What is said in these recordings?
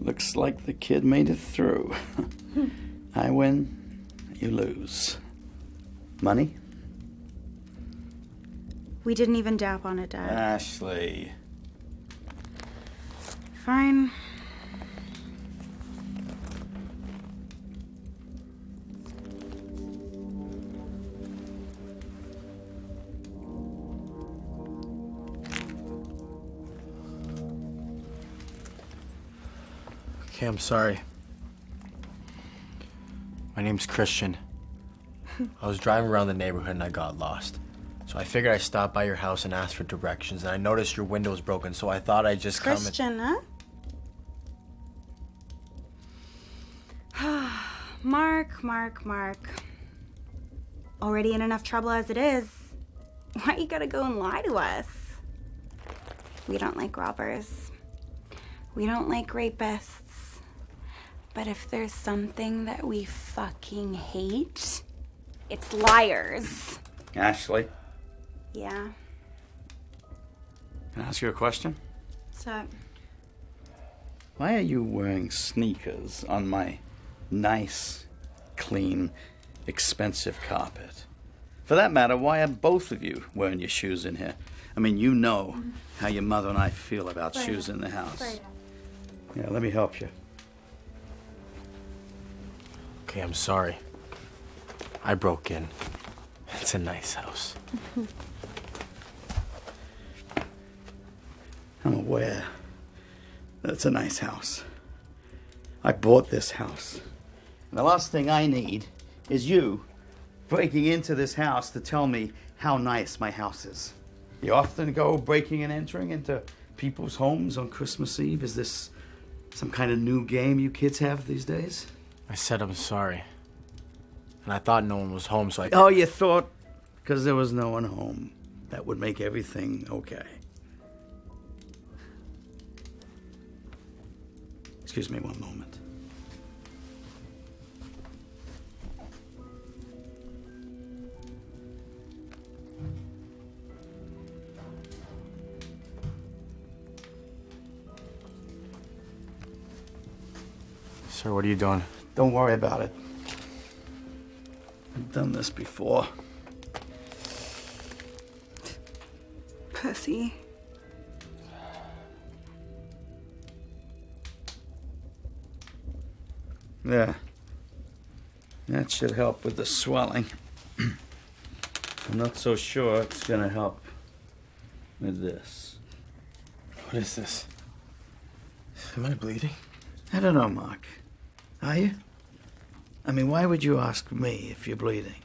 Looks like the kid made it through. I win, you lose. Money? We didn't even dap on it, Dad. Ashley. Fine. Okay, I'm sorry. My name's Christian. I was driving around the neighborhood and I got lost. So I figured I'd stop by your house and ask for directions, and I noticed your window was broken, so I thought I'd just Christian, huh? Mark. Already in enough trouble as it is. Why you gotta go and lie to us? We don't like robbers. We don't like rapists. But if there's something that we fucking hate, it's liars. Ashley, Yeah. can I ask you a question? So, Why are you wearing sneakers on my nice, clean, expensive carpet? For that matter, why are both of you wearing your shoes in here? I mean, you know how your mother and I feel about shoes in the house. Yeah, let me help you. Okay, I'm sorry. I broke in. It's a nice house. I'm aware that it's a nice house. I bought this house. And the last thing I need is you breaking into this house to tell me how nice my house is. You often go breaking and entering into people's homes on Christmas Eve. Is this some kind of new game you kids have these days? I said I'm sorry. And I thought no one was home, so I... Oh, you thought because there was no one home that would make everything okay. Excuse me one moment. Sir, what are you doing? Don't worry about it. I've done this before. pussy. Yeah. That should help with the swelling. I'm not so sure it's gonna help with this. What is this? Am I bleeding? I don't know, Mark. Are you? I mean, why would you ask me if you're bleeding?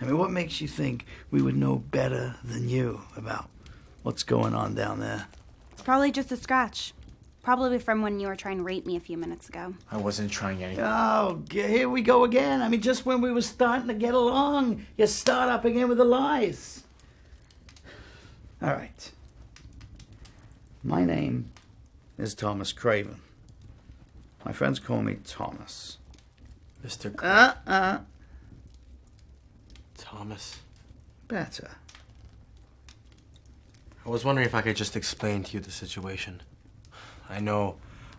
I mean, what makes you think we would know better than you about what's going on down there? It's probably just a scratch. Probably from when you were trying to rape me a few minutes ago. I wasn't trying anything. Oh, here we go again. I mean, just when we were starting to get along, you start up again with the lies. All right. My name is Thomas Craven. My friends call me Thomas. Mr. Craven. Thomas. Better. I was wondering if I could just explain to you the situation. I know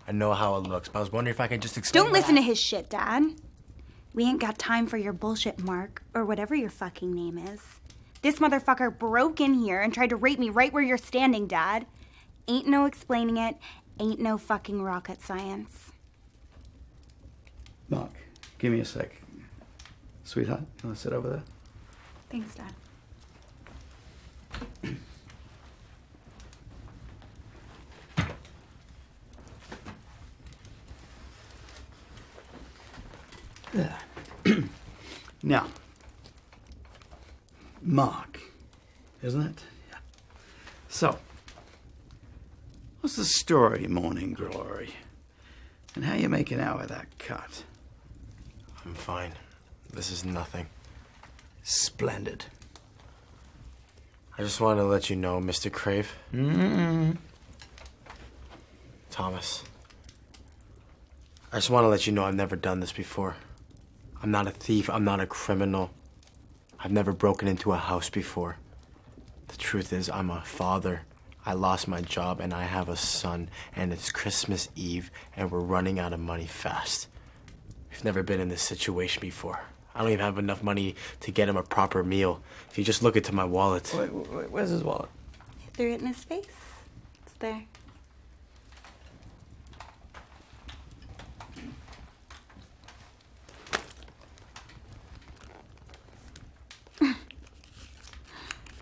how it looks, but I was wondering if I could just explain. Don't listen to his shit, Dad. We ain't got time for your bullshit, Mark, or whatever your fucking name is. This motherfucker broke in here and tried to rape me right where you're standing, Dad. Ain't no explaining it. Ain't no fucking rocket science. Mark, give me a sec. Sweetheart, you want to sit over there? Thanks, Dad. There. Now, Mark, isn't it? Yeah. So, what's the story, Morning Glory? And how you making out with that cut? I'm fine. This is nothing. Splendid. I just wanted to let you know, Mr. Crave. Thomas. I just want to let you know I've never done this before. I'm not a thief. I'm not a criminal. I've never broken into a house before. The truth is, I'm a father. I lost my job and I have a son, and it's Christmas Eve and we're running out of money fast. We've never been in this situation before. I don't even have enough money to get him a proper meal. If you just look into my wallet. Wait, where's his wallet? You threw it in his face. It's there.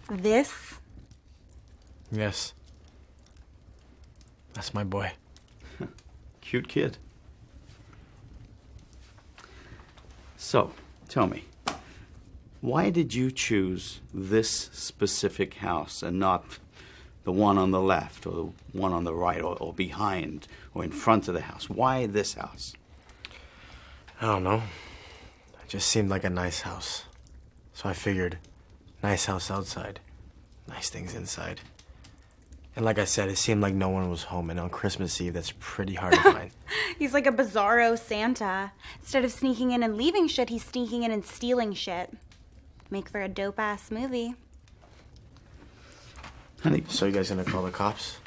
This? Yes. That's my boy. Cute kid. So, tell me, why did you choose this specific house and not the one on the left or the one on the right or behind or in front of the house? Why this house? I don't know. It just seemed like a nice house. So I figured, nice house outside, nice things inside. And like I said, it seemed like no one was home, and on Christmas Eve, that's pretty hard to find. He's like a bizarro Santa. Instead of sneaking in and leaving shit, he's sneaking in and stealing shit. Make for a dope-ass movie. Honey, So you guys gonna call the cops?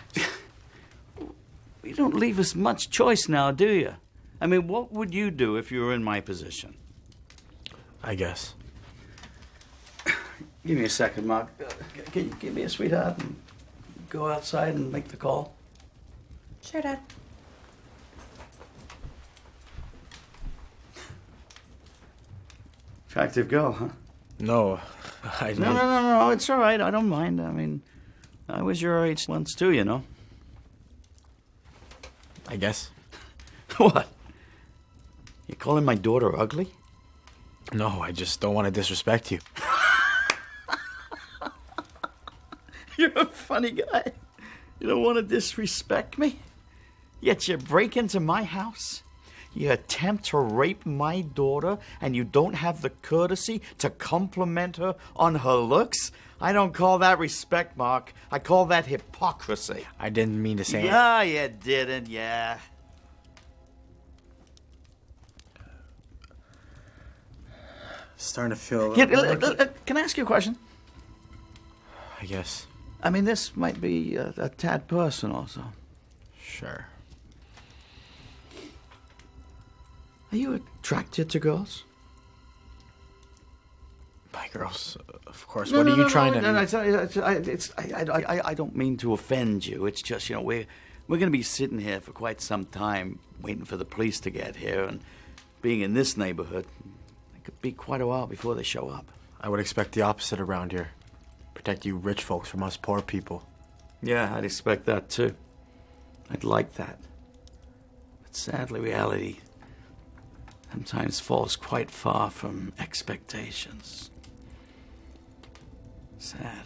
you don't leave us much choice now, do you? I mean, what would you do if you were in my position? I guess. Give me a second, Mark. Can you give me a sweetheart and go outside and make the call? Sure, Dad. Attractive girl, huh? No, I No, no, no, no, it's all right. I don't mind. I mean, I was your age once too, you know. I guess. What? You calling my daughter ugly? No, I just don't want to disrespect you. You're a funny guy. You don't want to disrespect me? Yet you break into my house, you attempt to rape my daughter, and you don't have the courtesy to compliment her on her looks? I don't call that respect, Mark. I call that hypocrisy. I didn't mean to say it. Yeah, you didn't, yeah. Starting to feel. Can I ask you a question? I guess. I mean, this might be a tad personal, so. Sure. Are you attracted to girls? By girls, of course. What are you trying to? I don't mean to offend you. It's just, you know, we're going to be sitting here for quite some time waiting for the police to get here, and being in this neighborhood, it could be quite a while before they show up. I would expect the opposite around here. Protect you rich folks from us poor people. Yeah, I'd expect that too. I'd like that. But sadly, reality sometimes falls quite far from expectations. Sad.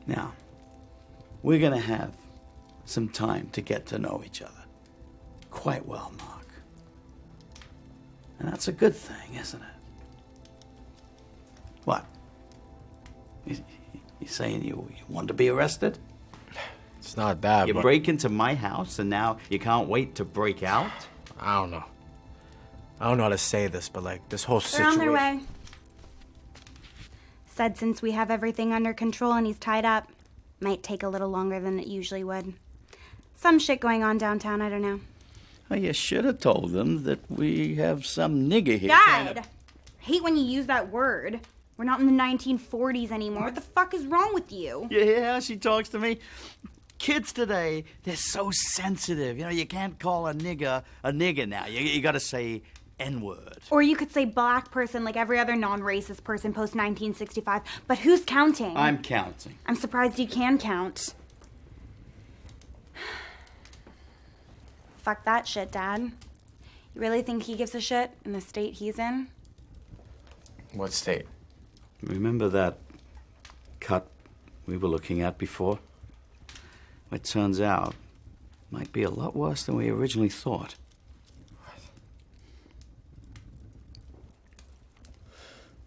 Now, we're going to have some time to get to know each other. Quite well, Mark. And that's a good thing, isn't it? What? You saying you want to be arrested? It's not that, You but break into my house and now you can't wait to break out? I don't know. I don't know how to say this, but like this whole They're situation. on their way. Said since we have everything under control and he's tied up, might take a little longer than it usually would. Some shit going on downtown, I don't know. Well, you should have told them that we have some nigger here. Dad! Hate when you use that word. We're not in the 1940s anymore. What the fuck is wrong with you? You hear how she talks to me? Kids today, they're so sensitive. You know, you can't call a nigger now. You gotta say N-word. Or you could say black person like every other non-racist person post-1965. But who's counting? I'm counting. I'm surprised you can count. Fuck that shit, Dad. You really think he gives a shit in the state he's in? What state? Remember that cut we were looking at before? It turns out might be a lot worse than we originally thought.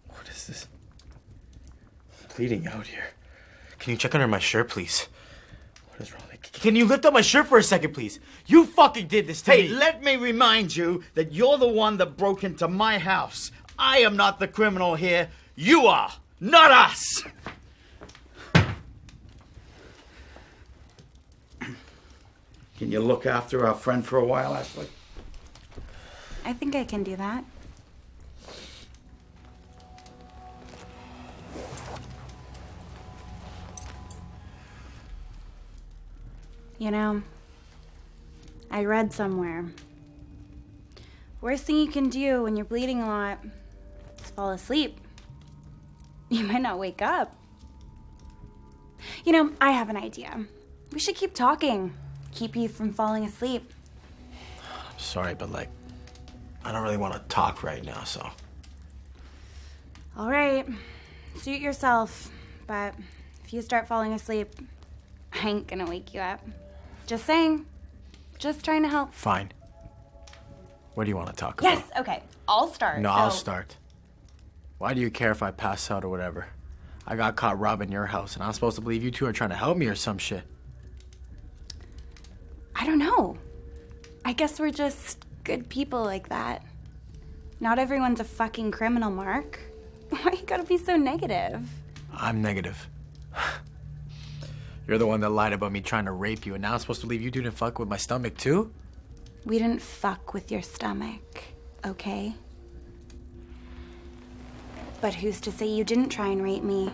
What is this? I'm bleeding out here. Can you check under my shirt, please? What is wrong? Can you lift up my shirt for a second, please? You fucking did this to me. Hey, let me remind you that you're the one that broke into my house. I am not the criminal here. You are, not us. Can you look after our friend for a while, Ashley? I think I can do that. You know, I read somewhere. Worst thing you can do when you're bleeding a lot is fall asleep. You might not wake up. You know, I have an idea. We should keep talking. Keep you from falling asleep. I'm sorry, but like, I don't really want to talk right now, so. All right, suit yourself. But if you start falling asleep, I ain't gonna wake you up. Just saying. Just trying to help. Fine. What do you want to talk about? Yes, okay. I'll start. No, I'll start. Why do you care if I pass out or whatever? I got caught robbing your house, and I'm supposed to believe you two are trying to help me or some shit. I don't know. I guess we're just good people like that. Not everyone's a fucking criminal, Mark. Why you gotta be so negative? I'm negative. You're the one that lied about me trying to rape you, and now I'm supposed to believe you didn't fuck with my stomach too? We didn't fuck with your stomach, okay? But who's to say you didn't try and rape me?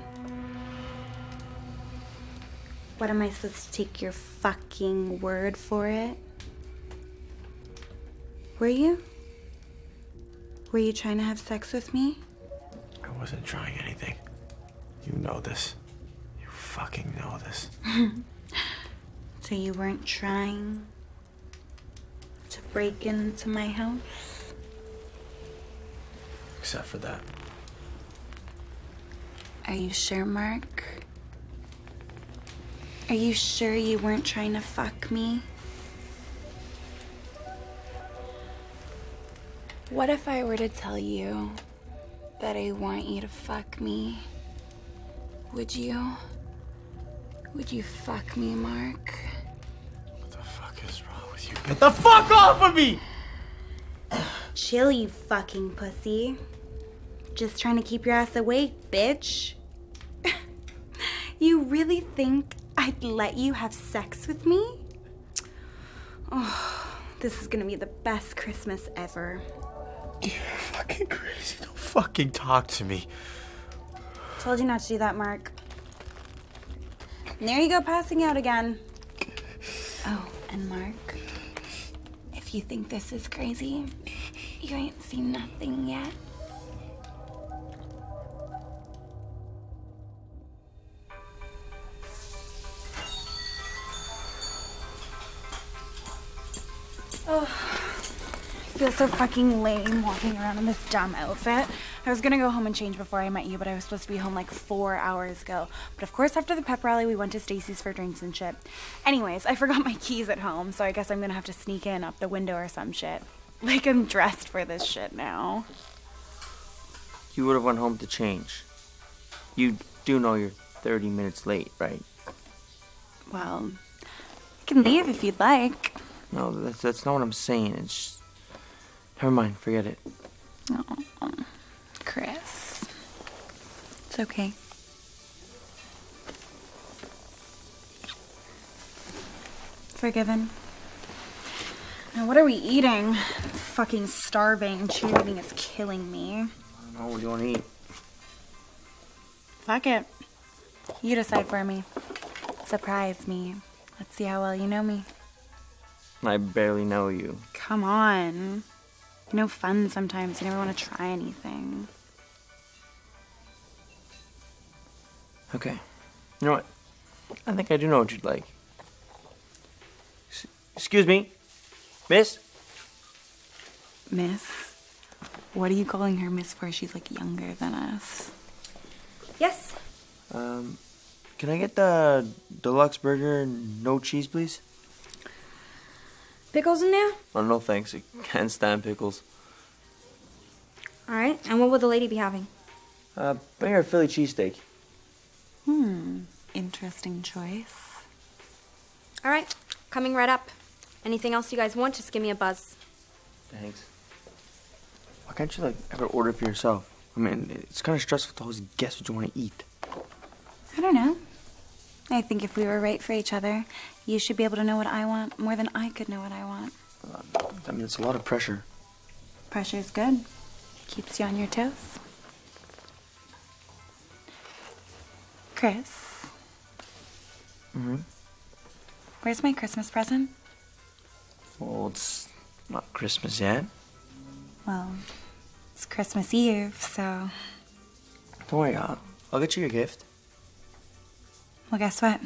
What, am I supposed to take your fucking word for it? Were you? Were you trying to have sex with me? I wasn't trying anything. You know this. You fucking know this. So you weren't trying to break into my house? Except for that. Are you sure, Mark? Are you sure you weren't trying to fuck me? What if I were to tell you that I want you to fuck me? Would you? Would you fuck me, Mark? What the fuck is wrong with you? Get the fuck off of me! Chill, you fucking pussy. Just trying to keep your ass awake, bitch. You really think I'd let you have sex with me? Oh, this is gonna be the best Christmas ever. You're fucking crazy. Don't fucking talk to me. Told you not to do that, Mark. And there you go, passing out again. Oh, and Mark, if you think this is crazy, you ain't seen nothing yet. Oh, I feel so fucking lame walking around in this dumb outfit. I was gonna go home and change before I met you, but I was supposed to be home like 4 hours ago. But of course, after the pep rally, we went to Stacy's for drinks and shit. Anyways, I forgot my keys at home, so I guess I'm gonna have to sneak in up the window or some shit. Like, I'm dressed for this shit now. You would have went home to change. You do know you're 30 minutes late, right? Well, you can leave if you'd like. No, that's not what I'm saying. It's just... Never mind, forget it. Oh, Chris. It's okay. Forgiven. Now, what are we eating? Fucking starving. Cheerleading is killing me. I don't know, what do you want to eat? Fuck it. You decide for me. Surprise me. Let's see how well you know me. I barely know you. Come on. You know, fun sometimes. You never want to try anything. Okay. You know what? I think I do know what you'd like. Excuse me? Miss? Miss? What are you calling her miss for? She's like younger than us. Yes. Can I get the deluxe burger and no cheese, please? Pickles in there? Oh, no thanks. I can't stand pickles. Alright, and what will the lady be having? Bring her a Philly cheesesteak. Interesting choice. Alright, coming right up. Anything else you guys want, just give me a buzz. Thanks. Why can't you, like, ever order for yourself? I mean, it's kind of stressful to always guess what you want to eat. I don't know. I think if we were right for each other, you should be able to know what I want more than I could know what I want. I mean, it's a lot of pressure. Pressure's good. Keeps you on your toes. Chris. Mm-hmm. Where's my Christmas present? Well, it's not Christmas yet. Well, it's Christmas Eve, so... Don't worry, I'll get you your gift. Well, guess what?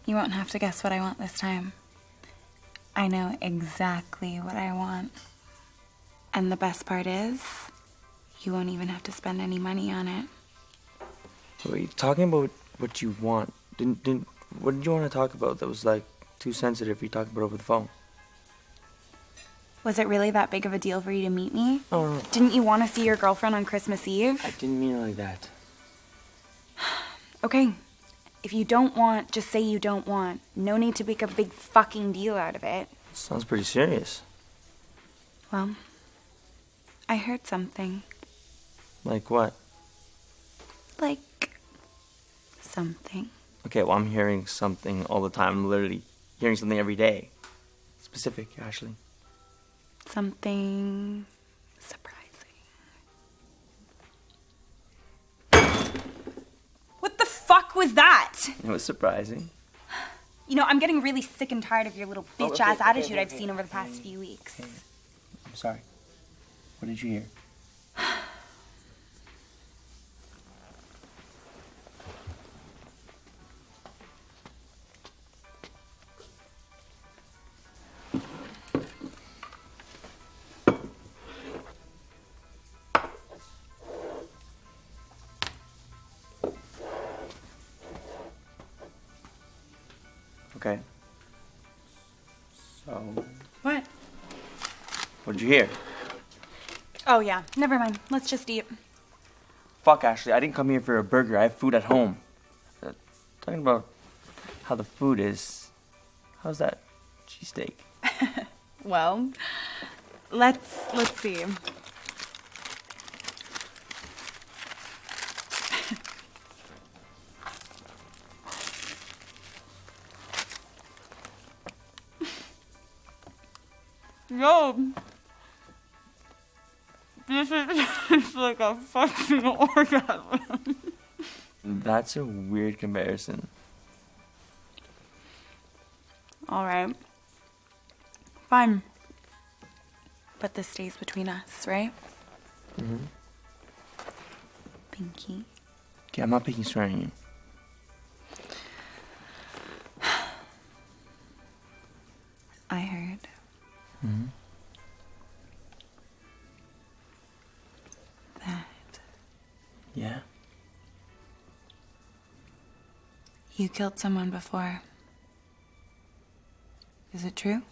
You won't have to guess what I want this time. I know exactly what I want. And the best part is, you won't even have to spend any money on it. Wait, talking about what you want, what did you want to talk about that was, like, too sensitive for you to talk about over the phone? Was it really that big of a deal for you to meet me? Oh, no. Didn't you want to see your girlfriend on Christmas Eve? I didn't mean it like that. Okay. If you don't want, just say you don't want. No need to make a big fucking deal out of it. Sounds pretty serious. Well, I heard something. Like what? Like... something. Okay, well, I'm hearing something all the time. I'm literally hearing something every day. Specific, Ashley. Something... surprising. What the fuck was that? It was surprising. You know, I'm getting really sick and tired of your little bitch-ass attitude I've seen over the past okay, few weeks. Okay. I'm sorry. What did you hear? Okay. So, What? what did you hear? Oh, yeah. Never mind. Let's just eat. Fuck, Ashley, I didn't come here for a burger. I have food at home. Talking about how the food is, how's that cheesesteak? Well, let's see. Yo, this is like a fucking orgasm. That's a weird comparison. All right. Fine. But this stays between us, right? Mm-hmm. Pinky. Okay, I'm not picking swearing you. I heard. Mm-hmm. That Yeah? you killed someone before. Is it true?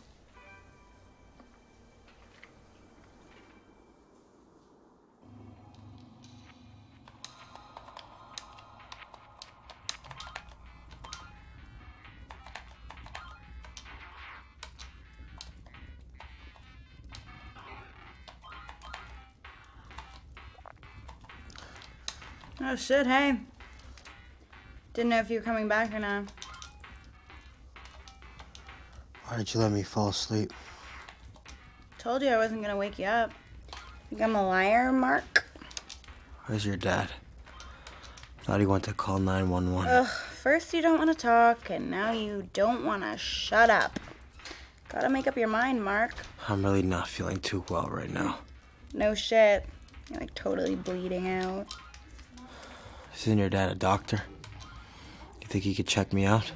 Oh shit, hey. Didn't know if you were coming back or not. Why did you let me fall asleep? Told you I wasn't gonna wake you up. Think I'm a liar, Mark? Where's your dad? Thought he went to call 911. Ugh, first you don't want to talk, and now you don't want to shut up. Gotta make up your mind, Mark. I'm really not feeling too well right now. No shit. You're like totally bleeding out. Isn't your dad a doctor? You think he could check me out?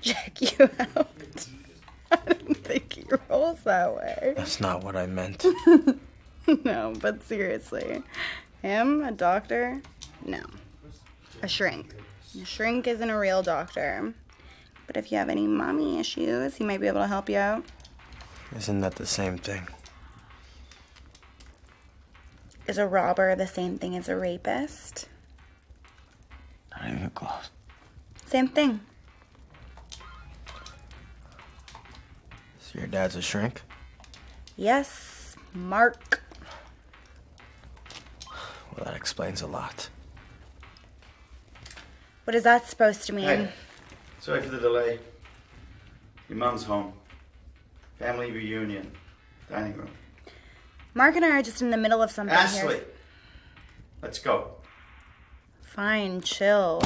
Check you out. I don't think he rolls that way. That's not what I meant. No, but seriously. Him, a doctor? No. A shrink. A shrink isn't a real doctor. But if you have any mommy issues, he might be able to help you out. Isn't that the same thing? Is a robber the same thing as a rapist? Not even close. Same thing. So your dad's a shrink? Yes, Mark. Well, that explains a lot. What is that supposed to mean? Hey, sorry for the delay. Your mum's home. Family reunion. Dining room. Mark and I are just in the middle of something Ashley! here. Let's go. Fine, chill.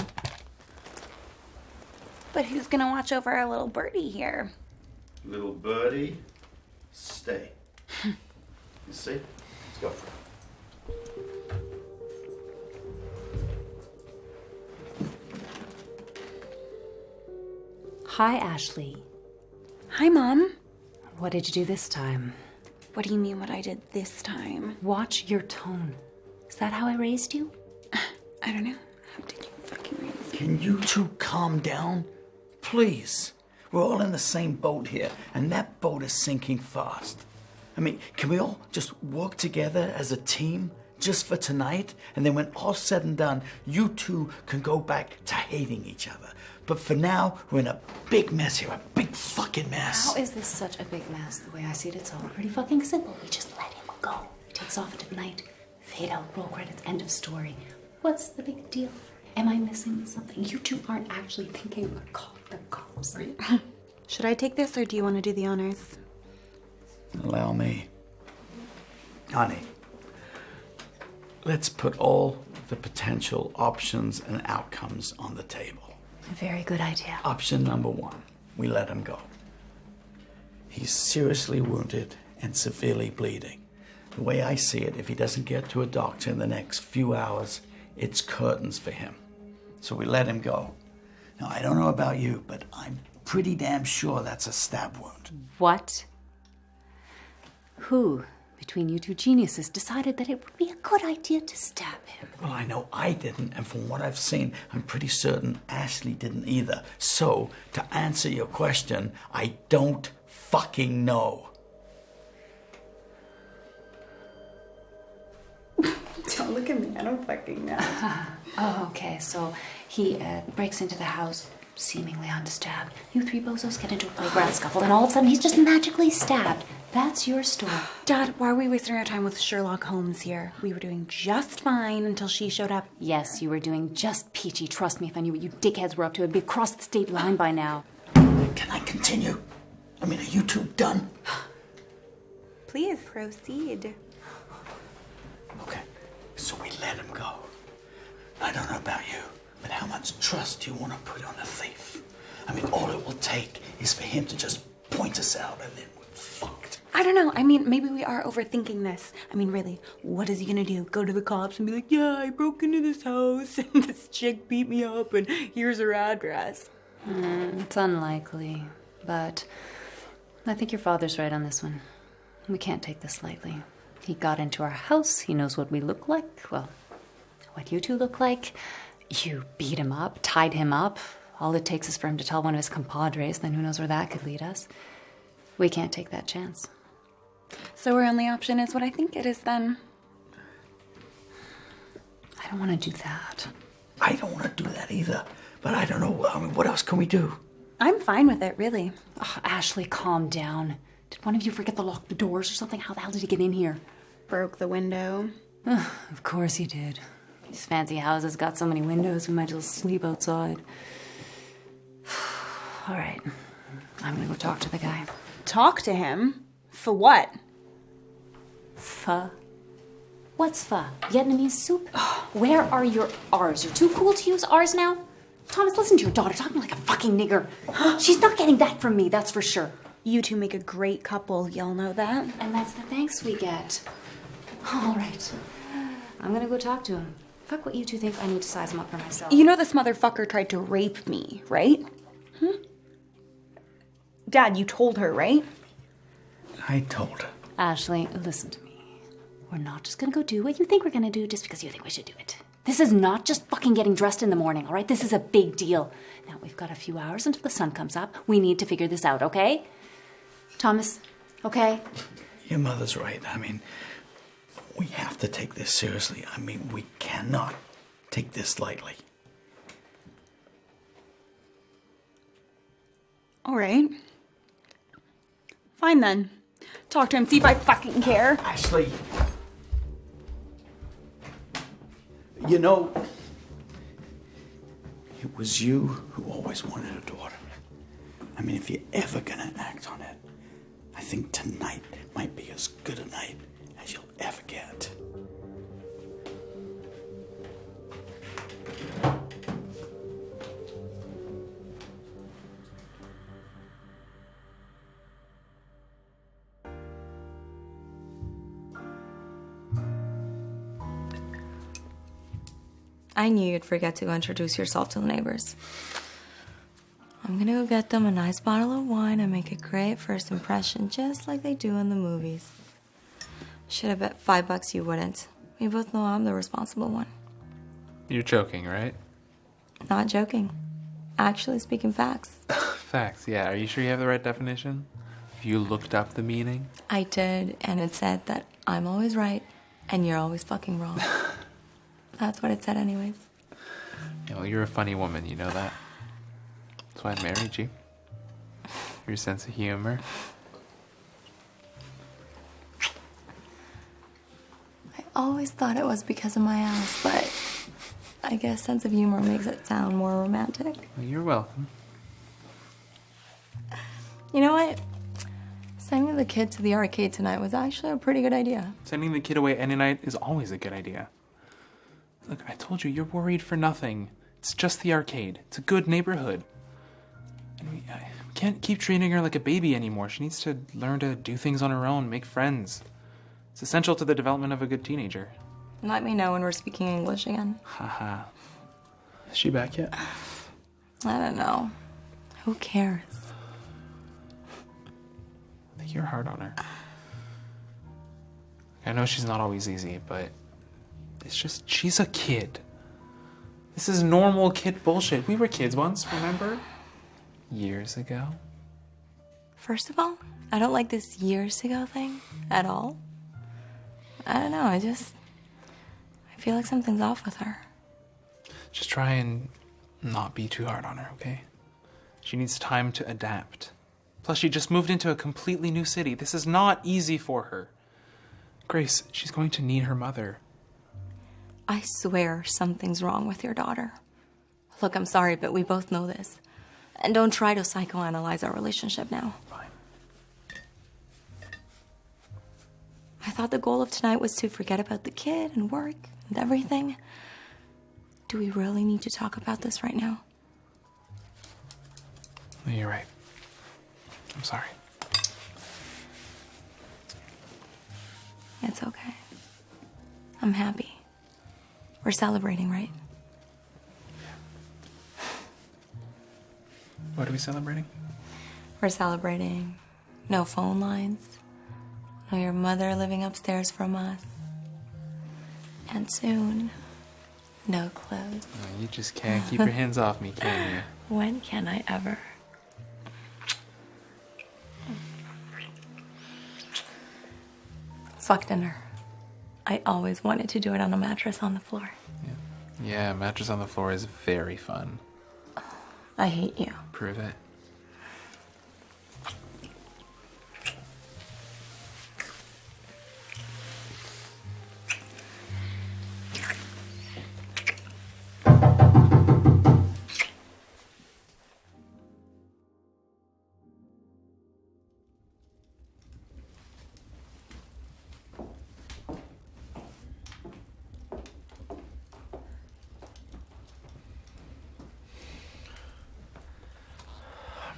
But who's gonna watch over our little birdie here? Little birdie, stay. You see? Let's go. Hi, Ashley. Hi, Mom. What did you do this time? What do you mean what I did this time? Watch your tone. Is that how I raised you? I don't know. How did you fucking raise me? Can you two calm down? Please. We're all in the same boat here, and that boat is sinking fast. I mean, can we all just work together as a team just for tonight? And then when all's said and done, you two can go back to hating each other. But for now, we're in a big mess here, a big fucking mess. How is this such a big mess? The way I see it, it's all pretty fucking simple. We just let him go. Takes off into the night. Fade out, roll credits, end of story. What's the big deal? Am I missing something? You two aren't actually thinking about the cops, right? Should I take this or do you want to do the honors? Allow me. Honey, let's put all the potential options and outcomes on the table. A very good idea. Option number 1, we let him go. He's seriously wounded and severely bleeding. The way I see it, if he doesn't get to a doctor in the next few hours, it's curtains for him. So we let him go. Now, I don't know about you, but I'm pretty damn sure that's a stab wound. What? Who, between you two geniuses, decided that it would be a good idea to stab him? Well, I know I didn't, and from what I've seen, I'm pretty certain Ashley didn't either. So, to answer your question, I don't fucking know. Don't look at me. I don't fucking know. Oh, okay, so he breaks into the house, seemingly unstabbed. You three bozos get into a playground scuffle, and all of a sudden he's just magically stabbed. That's your story. Dad, why are we wasting our time with Sherlock Holmes here? We were doing just fine until she showed up. Yes, you were doing just peachy. Trust me, if I knew what you dickheads were up to, it'd be across the state line by now. Can I continue? I mean, are you two done? Please proceed. Okay, so we let him go. I don't know about you, but how much trust do you want to put on a thief? I mean, all it will take is for him to just point us out and then we're fucked. I don't know. I mean, maybe we are overthinking this. I mean, really, what is he gonna do? Go to the cops and be like, yeah, I broke into this house and this chick beat me up and here's her address. It's unlikely, but I think your father's right on this one. We can't take this lightly. He got into our house. He knows what we look like. Well, what you two look like. You beat him up, tied him up. All it takes is for him to tell one of his compadres, then who knows where that could lead us. We can't take that chance. So our only option is what I think it is then. I don't want to do that. I don't want to do that either, but I don't know. I mean, what else can we do? I'm fine with it, really. Oh, Ashley, calm down. Did one of you forget to lock the doors or something? How the hell did he get in here? Broke the window. Of course he did. These fancy houses got so many windows, we might as well sleep outside. All right, I'm gonna go talk to the guy. Talk to him? For what? Pho? What's pho? Vietnamese soup? Where are your R's? You're too cool to use R's now? Thomas, listen to your daughter talking like a fucking nigger. She's not getting that from me, that's for sure. You two make a great couple, y'all know that? And that's the thanks we get. All right, I'm gonna go talk to him. Fuck what you two think. I need to size him up for myself. You know this motherfucker tried to rape me, right? Dad, you told her, right? I told her. Ashley, listen to me. We're not just gonna go do what you think we're gonna do just because you think we should do it. This is not just fucking getting dressed in the morning, all right? This is a big deal. Now, we've got a few hours until the sun comes up. We need to figure this out, okay? Thomas, okay? Your mother's right. I mean, we have to take this seriously. I mean, we cannot take this lightly. All right. Fine then. Talk to him, see if I fucking care. Ashley. You know, It was you who always wanted a daughter. I mean, if you're ever gonna act on it, I think tonight might be as good a night as you'll ever get. I knew you'd forget to introduce yourself to the neighbors. I'm gonna go get them a nice bottle of wine and make a great first impression, just like they do in the movies. Should have bet $5 you wouldn't. We both know I'm the responsible one. You're joking, right? Not joking. Actually speaking facts. Facts, yeah. Are you sure you have the right definition? Have you looked up the meaning? I did, and it said that I'm always right and you're always fucking wrong. That's what it said anyways. Yeah, well, you're a funny woman, you know that? That's why I married you. Your sense of humor. I always thought it was because of my ass, but I guess sense of humor makes it sound more romantic. Well, you're welcome. You know what? Sending the kid to the arcade tonight was actually a pretty good idea. Sending the kid away any night is always a good idea. Look, I told you, you're worried for nothing. It's just the arcade. It's a good neighborhood. And we can't keep treating her like a baby anymore. She needs to learn to do things on her own, make friends. It's essential to the development of a good teenager. Let me know when we're speaking English again. Haha. Is she back yet? I don't know. Who cares? I think you're hard on her. I know she's not always easy, but it's just, she's a kid. This is normal kid bullshit. We were kids once, remember? Years ago. First of all, I don't like this years ago thing at all. I don't know, I feel like something's off with her. Just try and not be too hard on her, okay? She needs time to adapt. Plus, she just moved into a completely new city. This is not easy for her. Grace, she's going to need her mother. I swear something's wrong with your daughter. Look, I'm sorry, but we both know this. And don't try to psychoanalyze our relationship now. Fine. I thought the goal of tonight was to forget about the kid and work and everything. Do we really need to talk about this right now? You're right. I'm sorry. It's okay. I'm happy. We're celebrating, right? What are we celebrating? We're celebrating no phone lines, no your mother living upstairs from us, and soon, no clothes. Oh, you just can't keep your hands off me, can you? When can I ever? Fuck dinner. I always wanted to do it on a mattress on the floor. Yeah, mattress on the floor is very fun. I hate you. Prove it.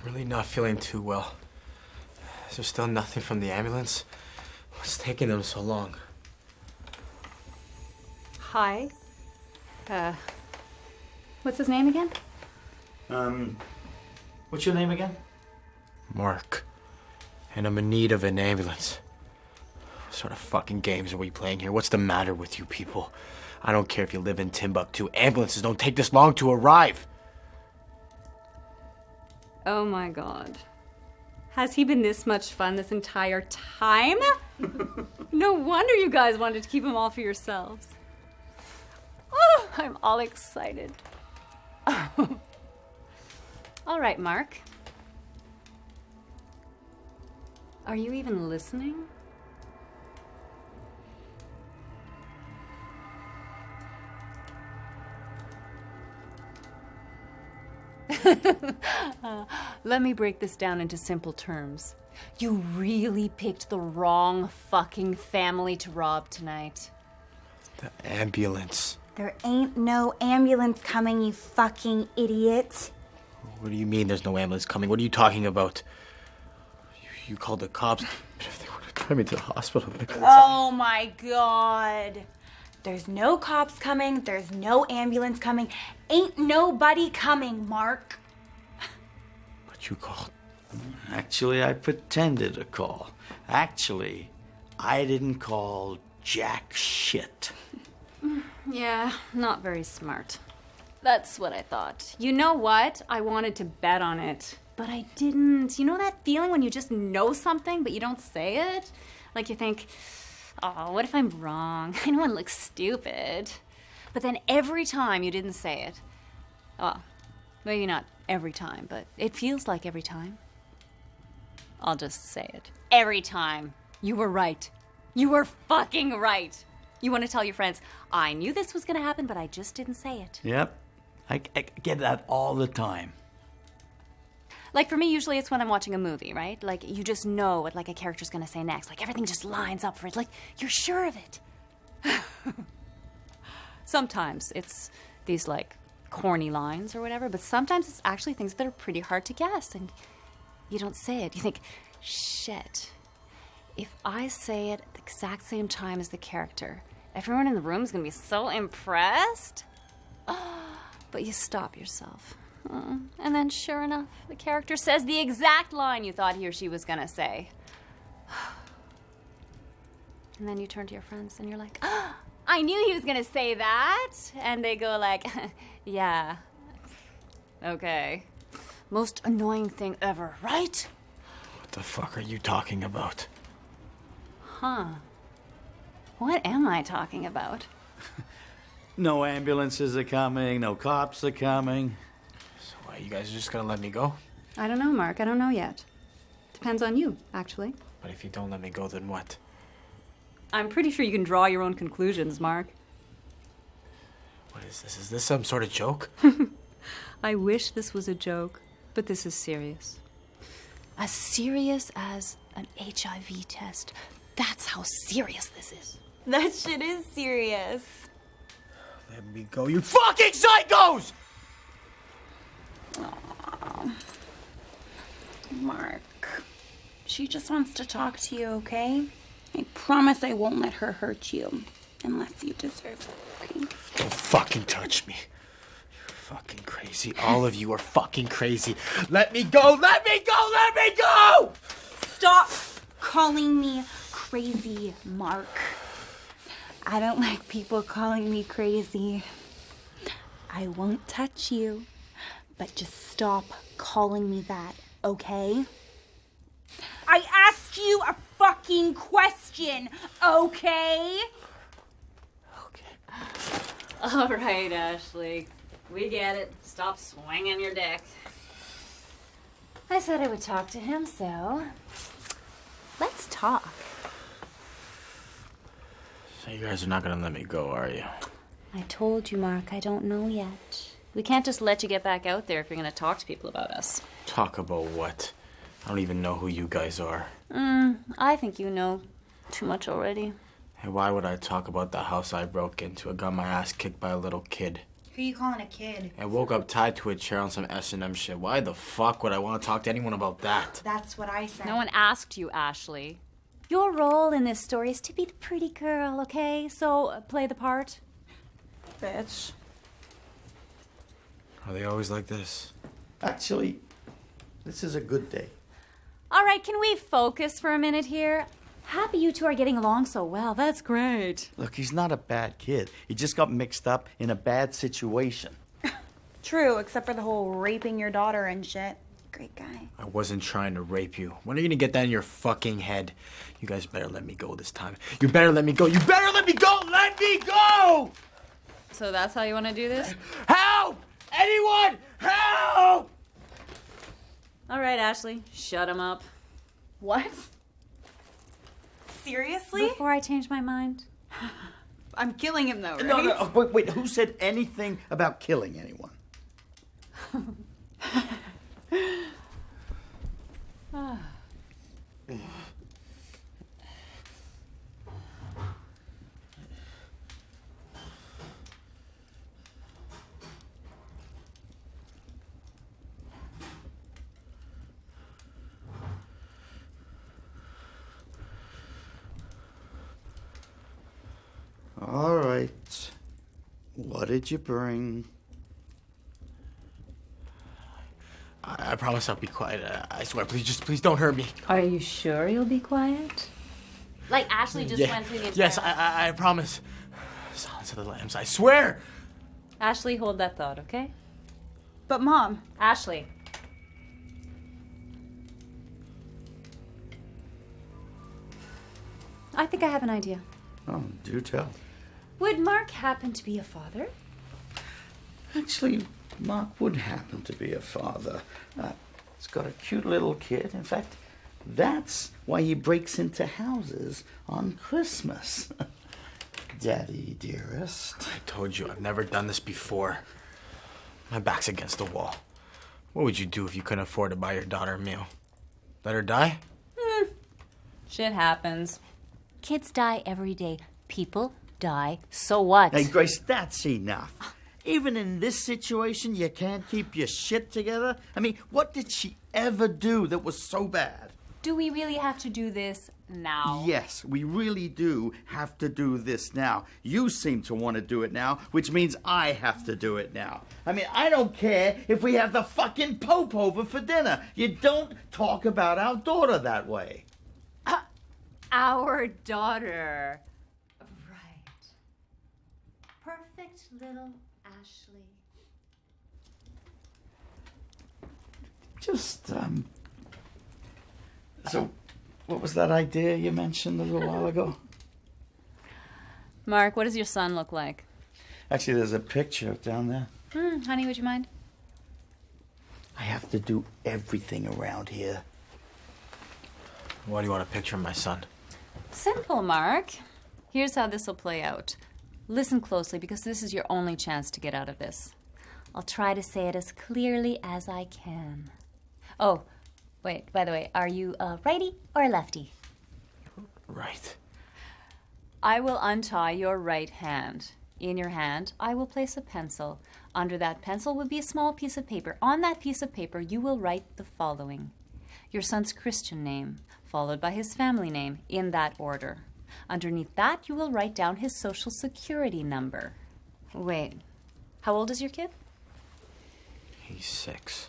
I'm really not feeling too well. Is there still nothing from the ambulance? What's taking them so long? Hi. What's his name again? What's your name again? Mark. And I'm in need of an ambulance. What sort of fucking games are we playing here? What's the matter with you people? I don't care if you live in Timbuktu. Ambulances don't take this long to arrive. Oh my god. Has he been this much fun this entire time? No wonder you guys wanted to keep him all for yourselves. Oh, I'm all excited. All right, Mark. Are you even listening? Let me break this down into simple terms. You really picked the wrong fucking family to rob tonight. The ambulance. There ain't no ambulance coming, you fucking idiot. What do you mean there's no ambulance coming? What are you talking about? You called the cops. If they would have driven me to the hospital, they could have... Oh my god. There's no cops coming, there's no ambulance coming, ain't nobody coming, Mark. But you called. Actually, I pretended to call. Actually, I didn't call jack shit. Yeah, not very smart. That's what I thought. You know what? I wanted to bet on it, but I didn't. You know that feeling when you just know something, but you don't say it? Like you think, oh, what if I'm wrong? I don't want to look stupid. But then every time you didn't say it, well, maybe not every time, but it feels like every time. I'll just say it. Every time. You were right. You were fucking right. You want to tell your friends, I knew this was going to happen, but I just didn't say it. Yep. I get that all the time. Like for me, usually it's when I'm watching a movie, right? Like you just know what like a character's going to say next. Like everything just lines up for it. Like you're sure of it. Sometimes it's these like corny lines or whatever, but sometimes it's actually things that are pretty hard to guess and you don't say it. You think, shit, if I say it at the exact same time as the character, everyone in the room is going to be so impressed. But you stop yourself. And then sure enough, the character says the exact line you thought he or she was going to say. And then you turn to your friends and you're like, I knew he was going to say that. And they go like, yeah, okay. Most annoying thing ever, right? What the fuck are you talking about? Huh. What am I talking about? No ambulances are coming, no cops are coming. So why, you guys are just gonna let me go? I don't know, Mark. I don't know yet. Depends on you, actually. But if you don't let me go, then what? I'm pretty sure you can draw your own conclusions, Mark. What is this? Is this some sort of joke? I wish this was a joke, but this is serious. As serious as an HIV test. That's how serious this is. That shit is serious. Let me go, you fucking psychos! Aww. Mark, she just wants to talk to you, okay? I promise I won't let her hurt you. Unless you deserve it, okay? Don't fucking touch me. You're fucking crazy. All of you are fucking crazy. Let me go! Let me go! Let me go! Stop calling me crazy, Mark. I don't like people calling me crazy. I won't touch you, but just stop calling me that, okay? I asked you a fucking question, okay? All right, Ashley. We get it. Stop swinging your dick. I said I would talk to him, so let's talk. So you guys are not gonna let me go, are you? I told you, Mark, I don't know yet. We can't just let you get back out there if you're gonna talk to people about us. Talk about what? I don't even know who you guys are. I think you know too much already. Hey, why would I talk about the house I broke into? I got my ass kicked by a little kid. Who you calling a kid? I woke up tied to a chair on some S&M shit. Why the fuck would I want to talk to anyone about that? That's what I said. No one asked you, Ashley. Your role in this story is to be the pretty girl, okay? So play the part. Bitch. Are they always like this? Actually, this is a good day. All right, can we focus for a minute here? Happy you two are getting along so well. That's great. Look, he's not a bad kid. He just got mixed up in a bad situation. True, except for the whole raping your daughter and shit. Great guy. I wasn't trying to rape you. When are you gonna get that in your fucking head? You guys better let me go this time. You better let me go. You better let me go! Let me go! So that's how you want to do this? Help! Anyone! Help! All right, Ashley, shut him up. What? Seriously? Before I change my mind. I'm killing him though, right? No, wait, who said anything about killing anyone? What did you bring? I promise I'll be quiet. I swear, please don't hurt me. Are you sure you'll be quiet? Like Ashley just went through the entire... Yes, I promise. Silence of the Lambs, I swear! Ashley, hold that thought, okay? But Mom... Ashley. I think I have an idea. Oh, do tell. Would Mark happen to be a father? Actually, Mark would happen to be a father. He's got a cute little kid. In fact, that's why he breaks into houses on Christmas. Daddy, dearest. I told you, I've never done this before. My back's against the wall. What would you do if you couldn't afford to buy your daughter a meal? Let her die? Shit happens. Kids die every day. People die. So what? Hey, Grace, that's enough. Even in this situation, you can't keep your shit together? I mean, what did she ever do that was so bad? Do we really have to do this now? Yes, we really do have to do this now. You seem to want to do it now, which means I have to do it now. I mean, I don't care if we have the fucking Pope over for dinner. You don't talk about our daughter that way. Our daughter. Right. Perfect little Ashley. Just, So, what was that idea you mentioned a little while ago? Mark, what does your son look like? Actually, there's a picture down there. Honey, would you mind? I have to do everything around here. Why do you want a picture of my son? Simple, Mark. Here's how this will play out. Listen closely, because this is your only chance to get out of this. I'll try to say it as clearly as I can. Oh, wait, by the way, are you a righty or a lefty? Right. I will untie your right hand. In your hand, I will place a pencil. Under that pencil will be a small piece of paper. On that piece of paper, you will write the following. Your son's Christian name, followed by his family name, in that order. Underneath that, you will write down his social security number. Wait, how old is your kid? He's 6.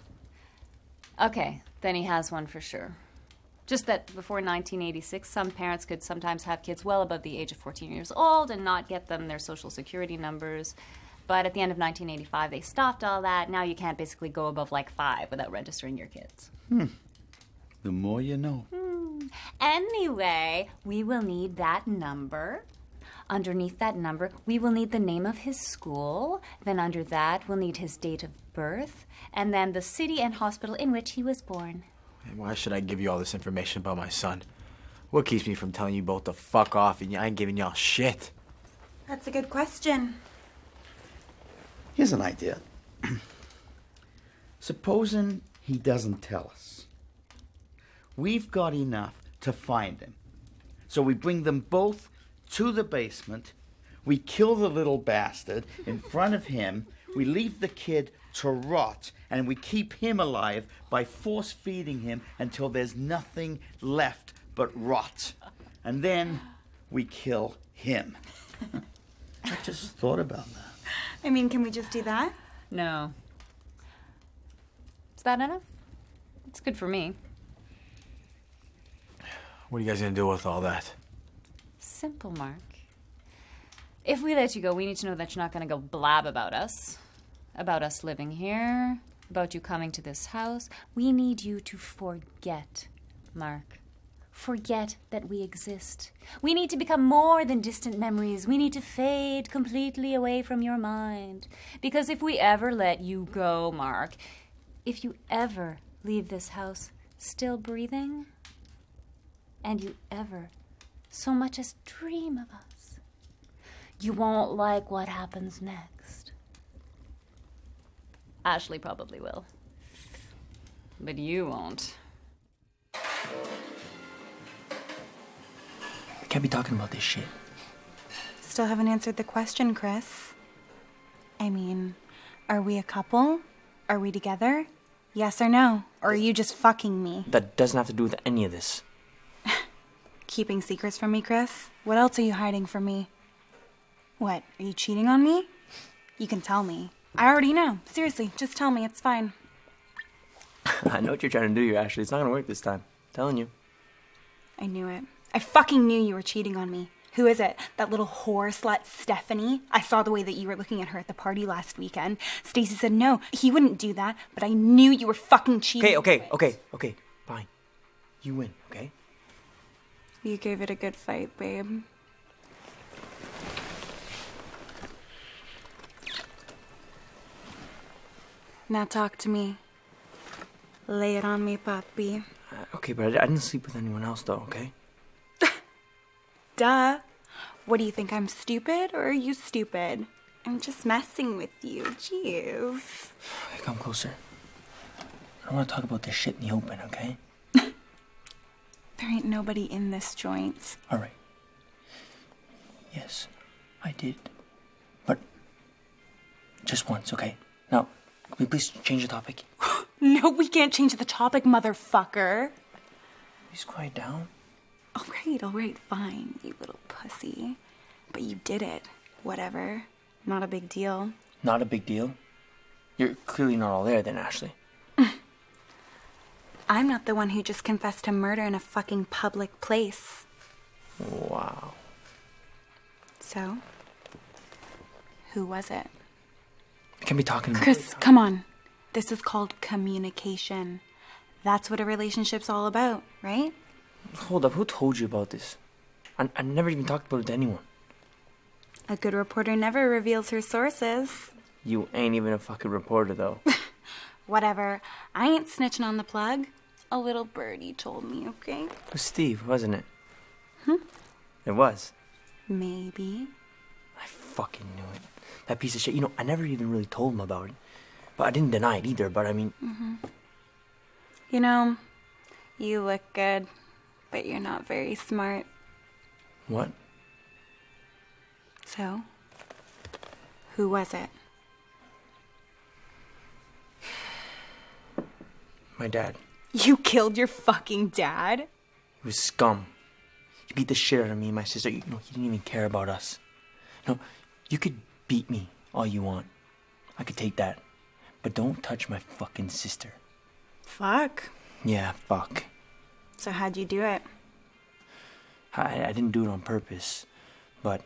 Okay, then he has one for sure. Just that before 1986, some parents could sometimes have kids well above the age of 14 years old and not get them their social security numbers. But at the end of 1985, they stopped all that. Now you can't basically go above like 5 without registering your kids. The more you know. Anyway, we will need that number. Underneath that number, we will need the name of his school. Then under that, we'll need his date of birth. And then the city and hospital in which he was born. Why should I give you all this information about my son? What keeps me from telling you both to fuck off and I ain't giving y'all shit? That's a good question. Here's an idea. Supposing he doesn't tell us. We've got enough to find him. So we bring them both to the basement. We kill the little bastard in front of him. We leave the kid to rot, and we keep him alive by force feeding him until there's nothing left but rot. And then we kill him. I just thought about that. I mean, can we just do that? No. Is that enough? It's good for me. What are you guys gonna do with all that? Simple, Mark. If we let you go, we need to know that you're not going to go blab about us living here, about you coming to this house. We need you to forget, Mark. Forget that we exist. We need to become more than distant memories. We need to fade completely away from your mind. Because if we ever let you go, Mark, if you ever leave this house still breathing, and you ever so much as dream of us, you won't like what happens next. Ashley probably will. But you won't. I can't be talking about this shit. Still haven't answered the question, Chris. I mean, are we a couple? Are we together? Yes or no? Or are you just fucking me? That doesn't have to do with any of this. Keeping secrets from me, Chris? What else are you hiding from me? What, are you cheating on me? You can tell me. I already know. Seriously, just tell me. It's fine. I know what you're trying to do here, Ashley. It's not gonna work this time. I'm telling you. I knew it. I fucking knew you were cheating on me. Who is it? That little whore slut Stephanie? I saw the way that you were looking at her at the party last weekend. Stacy said no, he wouldn't do that, but I knew you were fucking cheating. Okay. Fine. You win, okay? You gave it a good fight, babe. Now talk to me. Lay it on me, papi. Okay, but I didn't sleep with anyone else, though, okay? Duh. What do you think, I'm stupid, or are you stupid? I'm just messing with you. Jeez. Okay, come closer. I don't want to talk about this shit in the open, okay? There ain't nobody in this joint. All right. Yes, I did. But just once, okay? Now, can we please change the topic? No, we can't change the topic, motherfucker. Please quiet down. All right, fine, you little pussy. But you did it. Whatever. Not a big deal. Not a big deal? You're clearly not all there then, Ashley. I'm not the one who just confessed to murder in a fucking public place. Wow. So? Who was it? We can't be talking about Chris, come on. This is called communication. That's what a relationship's all about, right? Hold up, who told you about this? I never even talked about it to anyone. A good reporter never reveals her sources. You ain't even a fucking reporter, though. Whatever. I ain't snitching on the plug. A little birdie told me, okay? It was Steve, wasn't it? It was. Maybe. I fucking knew it. That piece of shit. You know, I never even really told him about it. But I didn't deny it either, but I mean... You know, you look good, but you're not very smart. What? So, who was it? My dad. You killed your fucking dad? He was scum. He beat the shit out of me and my sister. You know, he didn't even care about us. You know, you could beat me all you want. I could take that. But don't touch my fucking sister. Fuck. Yeah, fuck. So how'd you do it? I didn't do it on purpose. But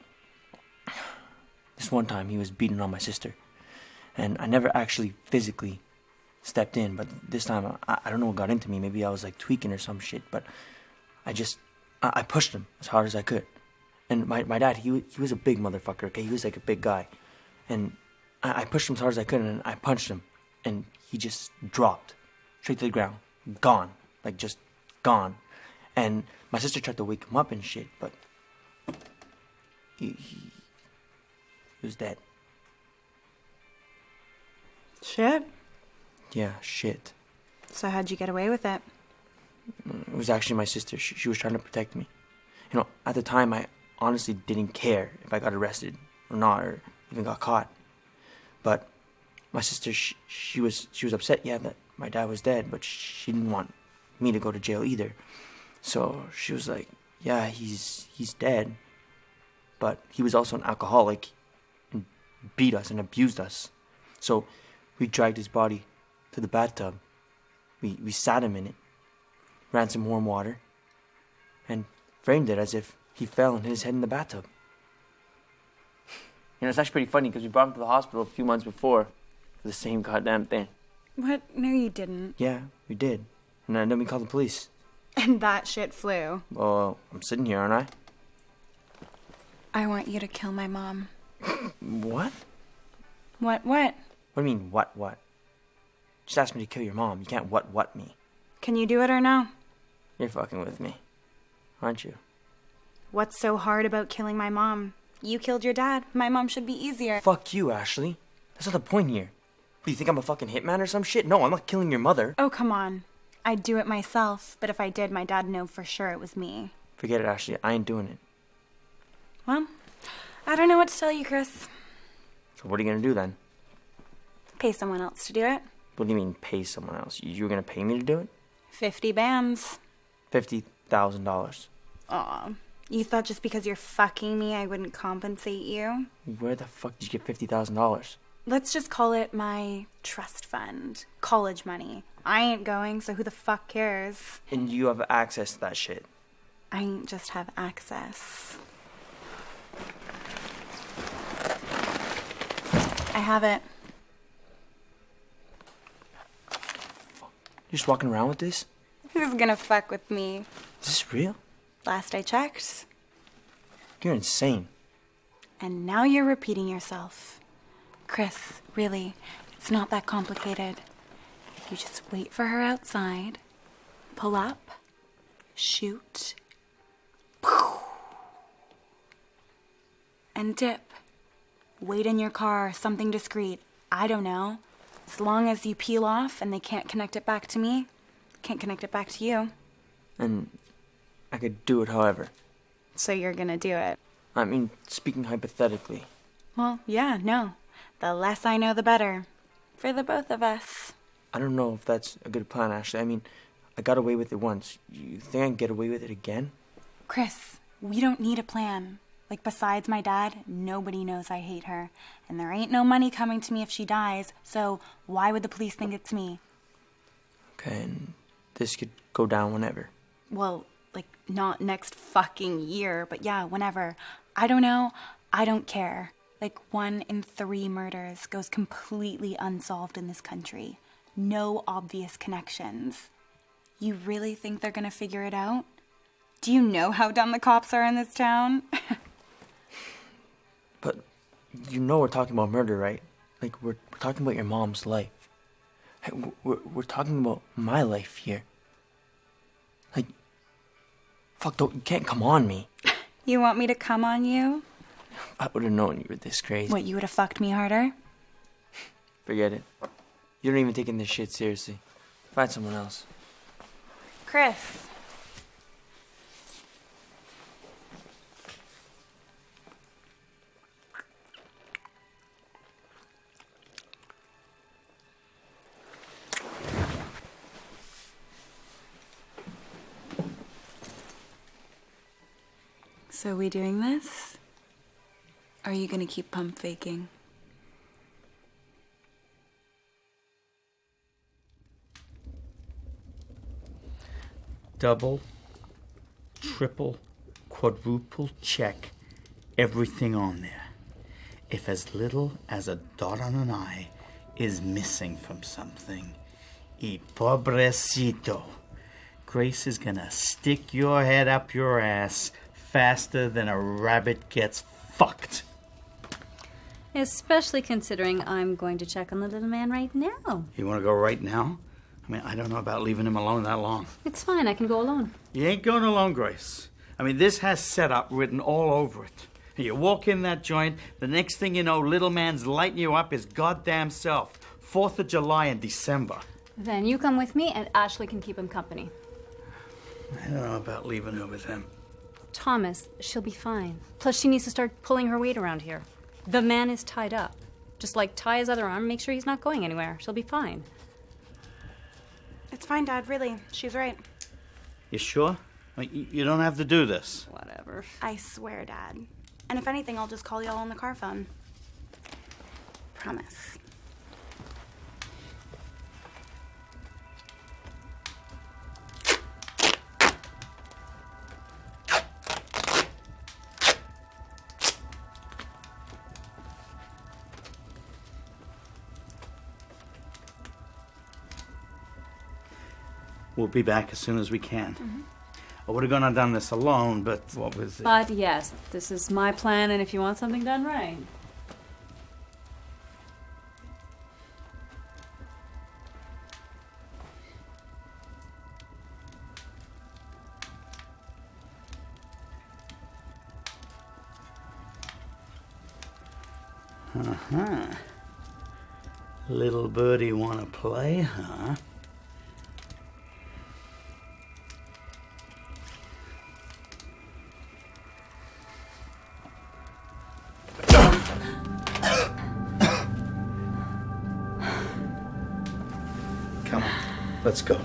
this one time he was beating on my sister. And I never actually physically stepped in, but this time I don't know what got into me. Maybe I was like tweaking or some shit, but I pushed him as hard as I could. And my dad, he was a big motherfucker, okay? He was like a big guy. And I pushed him as hard as I could, and I punched him, and he just dropped straight to the ground. Gone. Like, just gone. And my sister tried to wake him up and shit, but he was dead. Shit. Yeah, shit. So how'd you get away with it? It was actually my sister. She was trying to protect me. You know, at the time, I honestly didn't care if I got arrested or not, or even got caught. But my sister, she was upset, yeah, that my dad was dead, but she didn't want me to go to jail either. So she was like, yeah, he's dead, but he was also an alcoholic and beat us and abused us. So we dragged his body to the bathtub. We sat him in it, ran some warm water, and framed it as if he fell and hit his head in the bathtub. You know, it's actually pretty funny because we brought him to the hospital a few months before for the same goddamn thing. What? No, you didn't. Yeah, we did. And then we called the police. And that shit flew. Well, I'm sitting here, aren't I? I want you to kill my mom. What? What? What do you mean, what? Just ask me to kill your mom. You can't what me. Can you do it or no? You're fucking with me, aren't you? What's so hard about killing my mom? You killed your dad. My mom should be easier. Fuck you, Ashley. That's not the point here. What, do you think I'm a fucking hitman or some shit? No, I'm not killing your mother. Oh, come on. I'd do it myself, but if I did, my dad'd know for sure it was me. Forget it, Ashley. I ain't doing it. Well, I don't know what to tell you, Chris. So what are you gonna do then? Pay someone else to do it. What do you mean, pay someone else? You were gonna pay me to do it? 50 bands. $50,000. Aw. You thought just because you're fucking me, I wouldn't compensate you? Where the fuck did you get $50,000? Let's just call it my trust fund. College money. I ain't going, so who the fuck cares? And you have access to that shit. I ain't just have access. I have it. You're just walking around with this? Who's gonna fuck with me? Is this real? Last I checked. You're insane. And now you're repeating yourself. Chris, really, it's not that complicated. You just wait for her outside, pull up, shoot, and dip. Wait in your car, something discreet. I don't know. As long as you peel off and they can't connect it back to me, can't connect it back to you. And I could do it however. So you're gonna do it. I mean, speaking hypothetically. Well, yeah, no. The less I know, the better. For the both of us. I don't know if that's a good plan, Ashley. I mean, I got away with it once. You think I can get away with it again? Chris, we don't need a plan. Like, besides my dad, nobody knows I hate her. And there ain't no money coming to me if she dies, so why would the police think it's me? Okay, and this could go down whenever. Well, like, not next fucking year, but yeah, whenever. I don't know. I don't care. Like, 1 in 3 murders goes completely unsolved in this country. No obvious connections. You really think they're gonna figure it out? Do you know how dumb the cops are in this town? But you know we're talking about murder, right? Like, we're talking about your mom's life. Hey, we're talking about my life here. Like, fuck, you can't come on me. You want me to come on you? I would have known you were this crazy. What, you would have fucked me harder? Forget it. You're not even taking this shit seriously. Find someone else. Chris. So we doing this? Are you gonna keep pump faking? Double, triple, quadruple check everything on there. If as little as a dot on an I is missing from something, y pobrecito, Grace is gonna stick your head up your ass faster than a rabbit gets fucked. Especially considering I'm going to check on the little man right now. You want to go right now? I mean, I don't know about leaving him alone that long. It's fine, I can go alone. You ain't going alone, Grace. I mean, this has setup written all over it. You walk in that joint, the next thing you know, little man's lighting you up his goddamn self. 4th of July in December. Then you come with me and Ashley can keep him company. I don't know about leaving her with him. Thomas, she'll be fine. Plus, she needs to start pulling her weight around here. The man is tied up. Just like tie his other arm, make sure he's not going anywhere. She'll be fine. It's fine, Dad, really. She's right. You sure? Like, you don't have to do this. Whatever. I swear, Dad. And if anything, I'll just call y'all on the car phone. Promise. We'll be back as soon as we can. I would have gone and done this alone, but what was it? But yes, this is my plan, and if you want something done right. Uh-huh. Little birdie want to play, huh? Come on, let's go.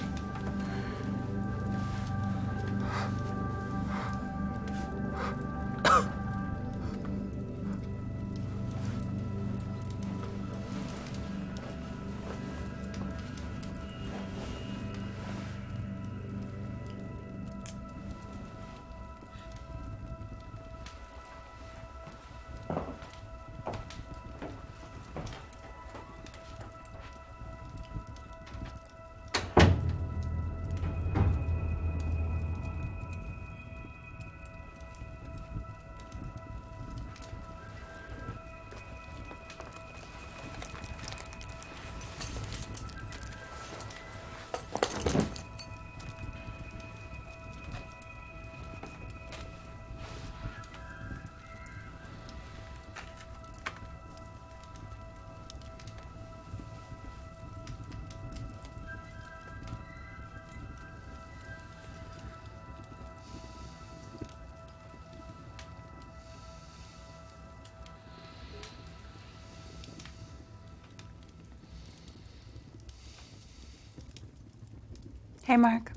Hey, Mark.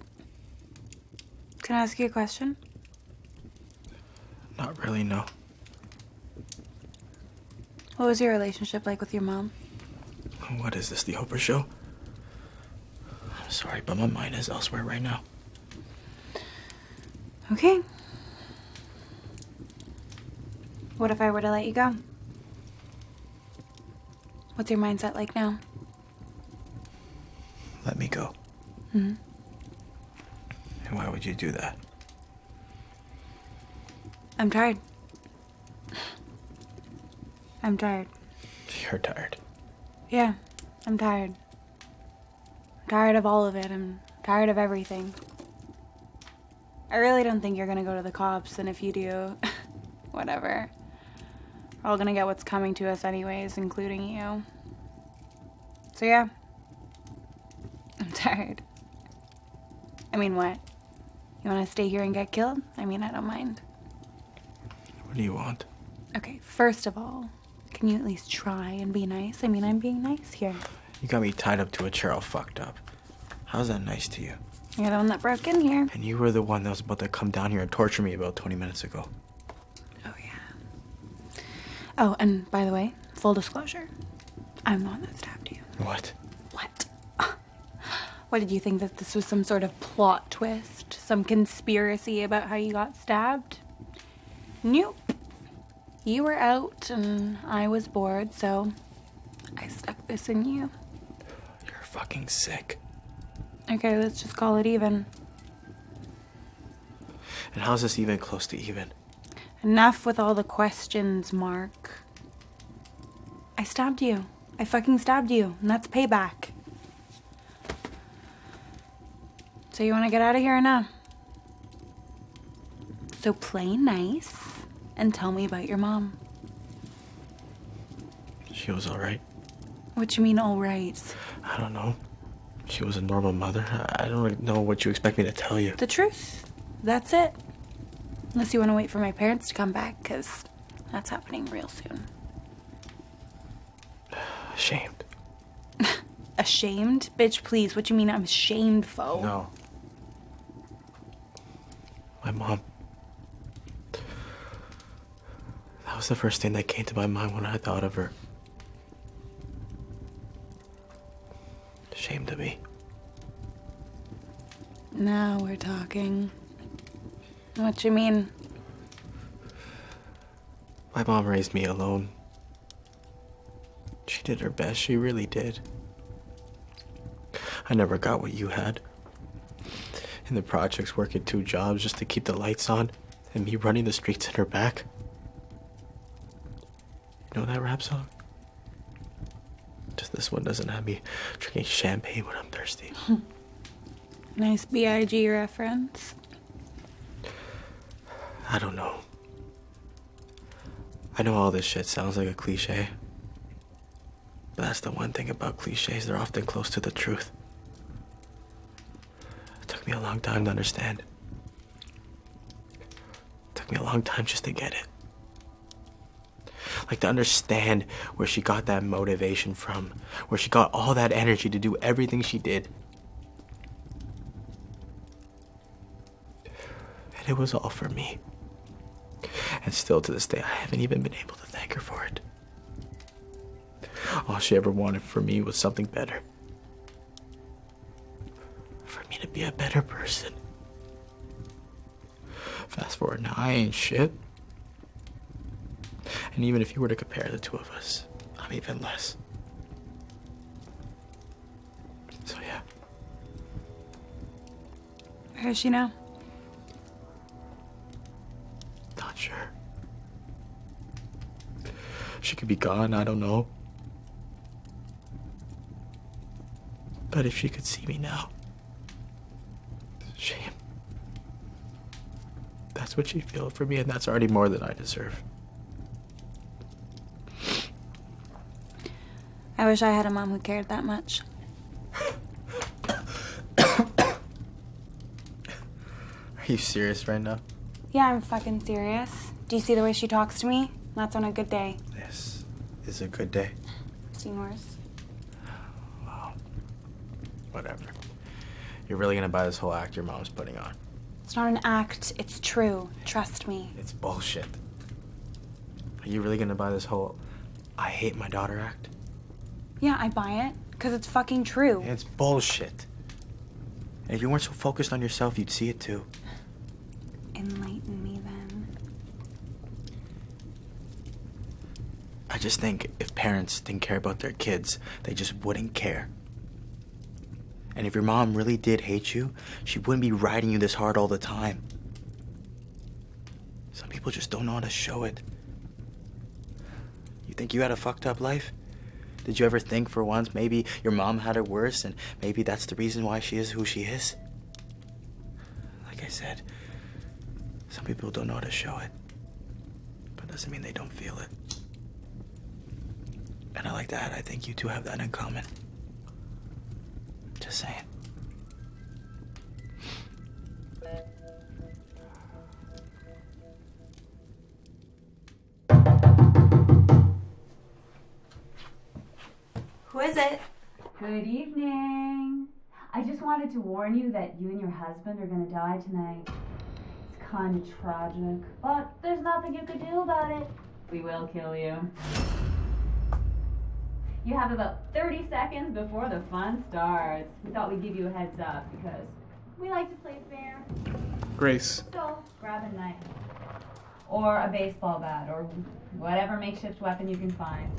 Can I ask you a question? Not really, no. What was your relationship like with your mom? What is this, the Oprah show? I'm sorry, but my mind is elsewhere right now. Okay. What if I were to let you go? What's your mindset like now? Let me go. Hmm. And why would you do that? I'm tired. I'm tired. You're tired. Yeah, I'm tired. I'm tired of all of it. I'm tired of everything. I really don't think you're gonna go to the cops, and if you do, whatever. We're all gonna get what's coming to us anyways, including you. So yeah. I'm tired. I mean, what? You wanna stay here and get killed? I mean, I don't mind. What do you want? Okay, first of all, can you at least try and be nice? I mean, I'm being nice here. You got me tied up to a chair all fucked up. How's that nice to you? You're the one that broke in here. And you were the one that was about to come down here and torture me about 20 minutes ago. Oh, yeah. Oh, and by the way, full disclosure, I'm the one that stabbed you. What? What? What, did you think that this was some sort of plot twist? Some conspiracy about how you got stabbed? Nope. You were out and I was bored, so I stuck this in you. You're fucking sick. Okay, let's just call it even. And how's this even close to even? Enough with all the questions, Mark. I stabbed you. I fucking stabbed you, and that's payback. So you want to get out of here or no? So play nice and tell me about your mom. She was alright. What you mean, all right? I don't know. She was a normal mother. I don't really know what you expect me to tell you. The truth. That's it. Unless you want to wait for my parents to come back, because that's happening real soon. Ashamed. Ashamed? Bitch, please. What you mean I'm ashamed, foe? No. My mom. That was the first thing that came to my mind when I thought of her. Ashamed of me. Now we're talking. What you mean? My mom raised me alone. She did her best, she really did. I never got what you had. In the projects, working 2 jobs just to keep the lights on, and me running the streets at her back. You know that rap song? Just this one doesn't have me drinking champagne when I'm thirsty. Nice B.I.G. reference. I don't know. I know all this shit sounds like a cliche. But that's the one thing about cliches, they're often close to the truth. It took me a long time to understand. It took me a long time just to get it. Like to understand where she got that motivation from, where she got all that energy to do everything she did. And it was all for me. And still to this day, I haven't even been able to thank her for it. All she ever wanted for me was something better. For me to be a better person. Fast forward now, I ain't shit. And even if you were to compare the two of us, I'm even less. So yeah. Where is she now? Not sure. She could be gone, I don't know. But if she could see me now, shame. That's what she'd feel for me, and that's already more than I deserve. I wish I had a mom who cared that much. Are you serious right now? Yeah, I'm fucking serious. Do you see the way she talks to me? That's on a good day. This is a good day. Seen worse. Wow. Whatever. You're really gonna buy this whole act your mom's putting on? It's not an act, it's true. Trust me. It's bullshit. Are you really gonna buy this whole I hate my daughter act? Yeah, I buy it, because it's fucking true. It's bullshit. And if you weren't so focused on yourself, you'd see it too. Enlighten me then. I just think if parents didn't care about their kids, they just wouldn't care. And if your mom really did hate you, she wouldn't be riding you this hard all the time. Some people just don't know how to show it. You think you had a fucked up life? Did you ever think for once maybe your mom had it worse and maybe that's the reason why she is who she is? Like I said, some people don't know how to show it, but it doesn't mean they don't feel it. And I like that. I think you two have that in common. Just saying. Who is it? Good evening. I just wanted to warn you that you and your husband are gonna die tonight. It's kind of tragic, but there's nothing you could do about it. We will kill you. You have about 30 seconds before the fun starts. We thought we'd give you a heads up because we like to play fair. Grace. So, grab a knife. Or a baseball bat, or whatever makeshift weapon you can find.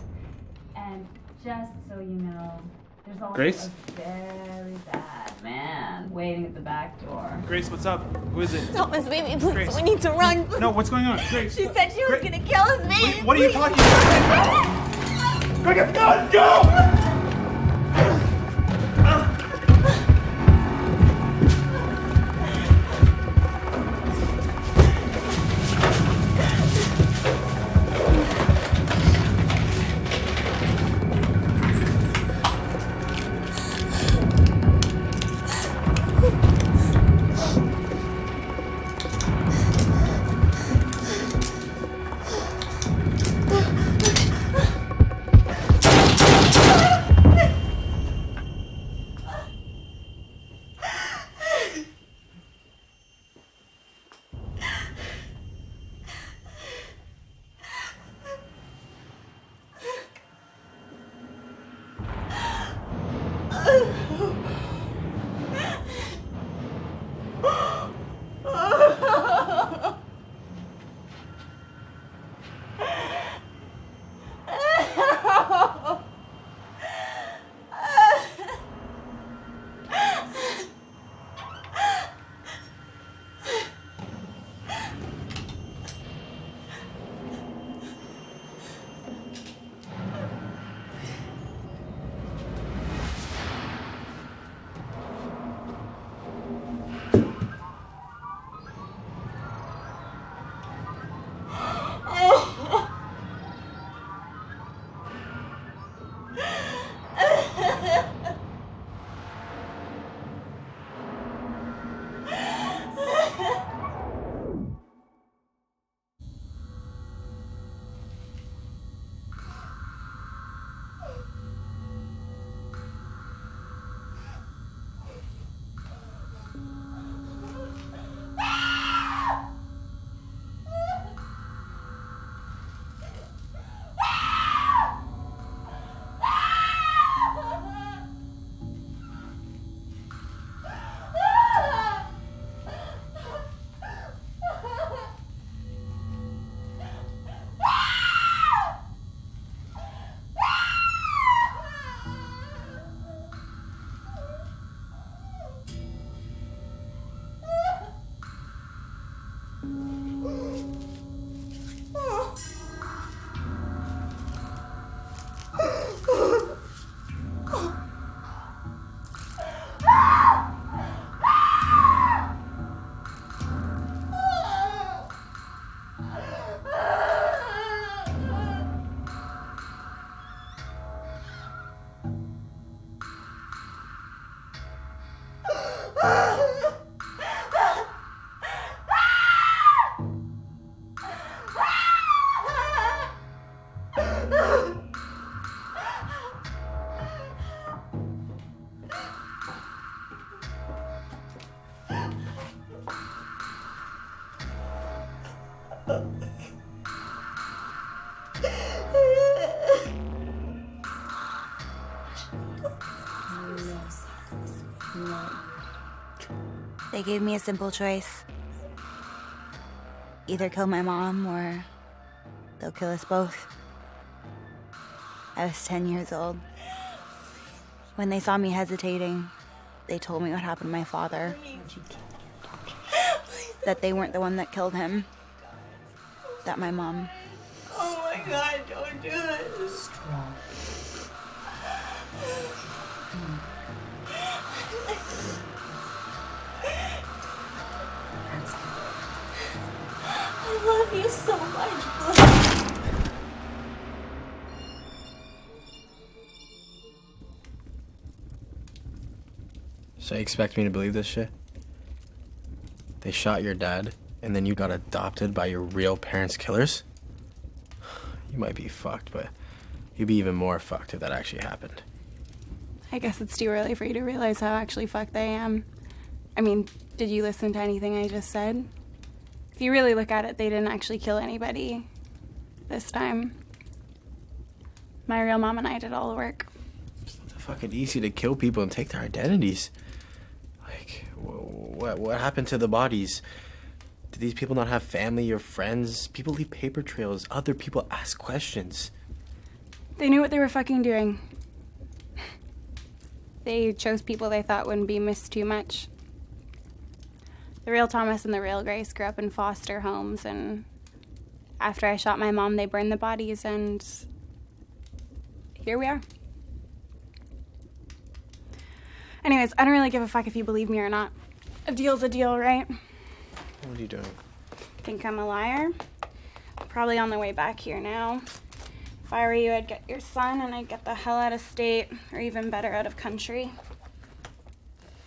And just so you know, there's also Grace? a very bad man waiting at the back door. Grace, what's up? Who is it? Thomas, baby, please, Grace. we need to run. No, what's going on? Grace. She said she was gonna kill us, baby. What are you talking about? Quick, go! They gave me a simple choice. Either kill my mom or they'll kill us both. I was 10 years old. When they saw me hesitating, they told me what happened to my father. That they weren't the one that killed him. That my mom. Oh my God, don't do this. Strong. I love you so much, Blake. So you expect me to believe this shit? They shot your dad, and then you got adopted by your real parents' killers? You might be fucked, but you'd be even more fucked if that actually happened. I guess it's too early for you to realize how actually fucked I am. I mean, did you listen to anything I just said? If you really look at it, they didn't actually kill anybody this time. My real mom and I did all the work. It's not fucking easy to kill people and take their identities. Like, what happened to the bodies? Did these people not have family or friends? People leave paper trails. Other people ask questions. They knew what they were fucking doing. They chose people they thought wouldn't be missed too much. The real Thomas and the real Grace grew up in foster homes, and after I shot my mom, they burned the bodies, and here we are. Anyways, I don't really give a fuck if you believe me or not. A deal's a deal, right? What are you doing? Think I'm a liar? Probably on the way back here now. If I were you, I'd get your son and I'd get the hell out of state, or even better, out of country.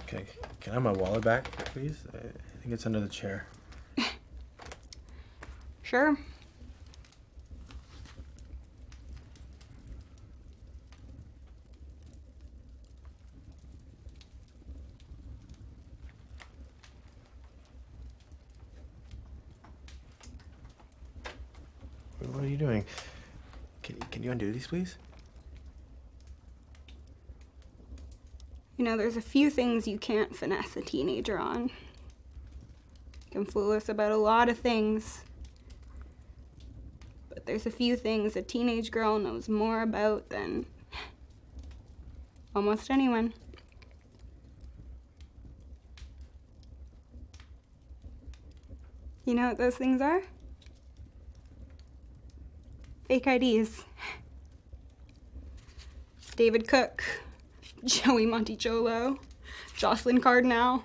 Okay, can I have my wallet back, please? I think it's under the chair. Sure. What are you doing? Can you undo these, please? You know, there's a few things you can't finesse a teenager on. You can fool us about a lot of things. But there's a few things a teenage girl knows more about than almost anyone. You know what those things are? Fake IDs. David Cook, Joey Monticello, Jocelyn Cardinal.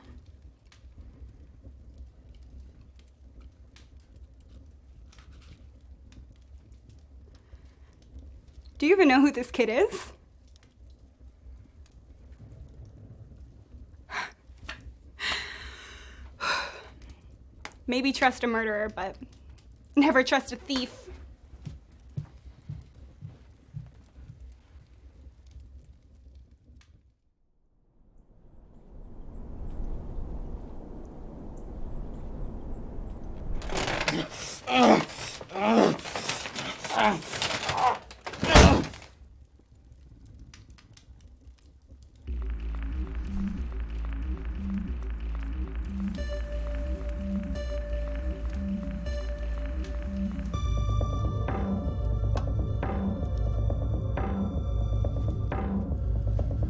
Do you even know who this kid is? Maybe trust a murderer, but never trust a thief.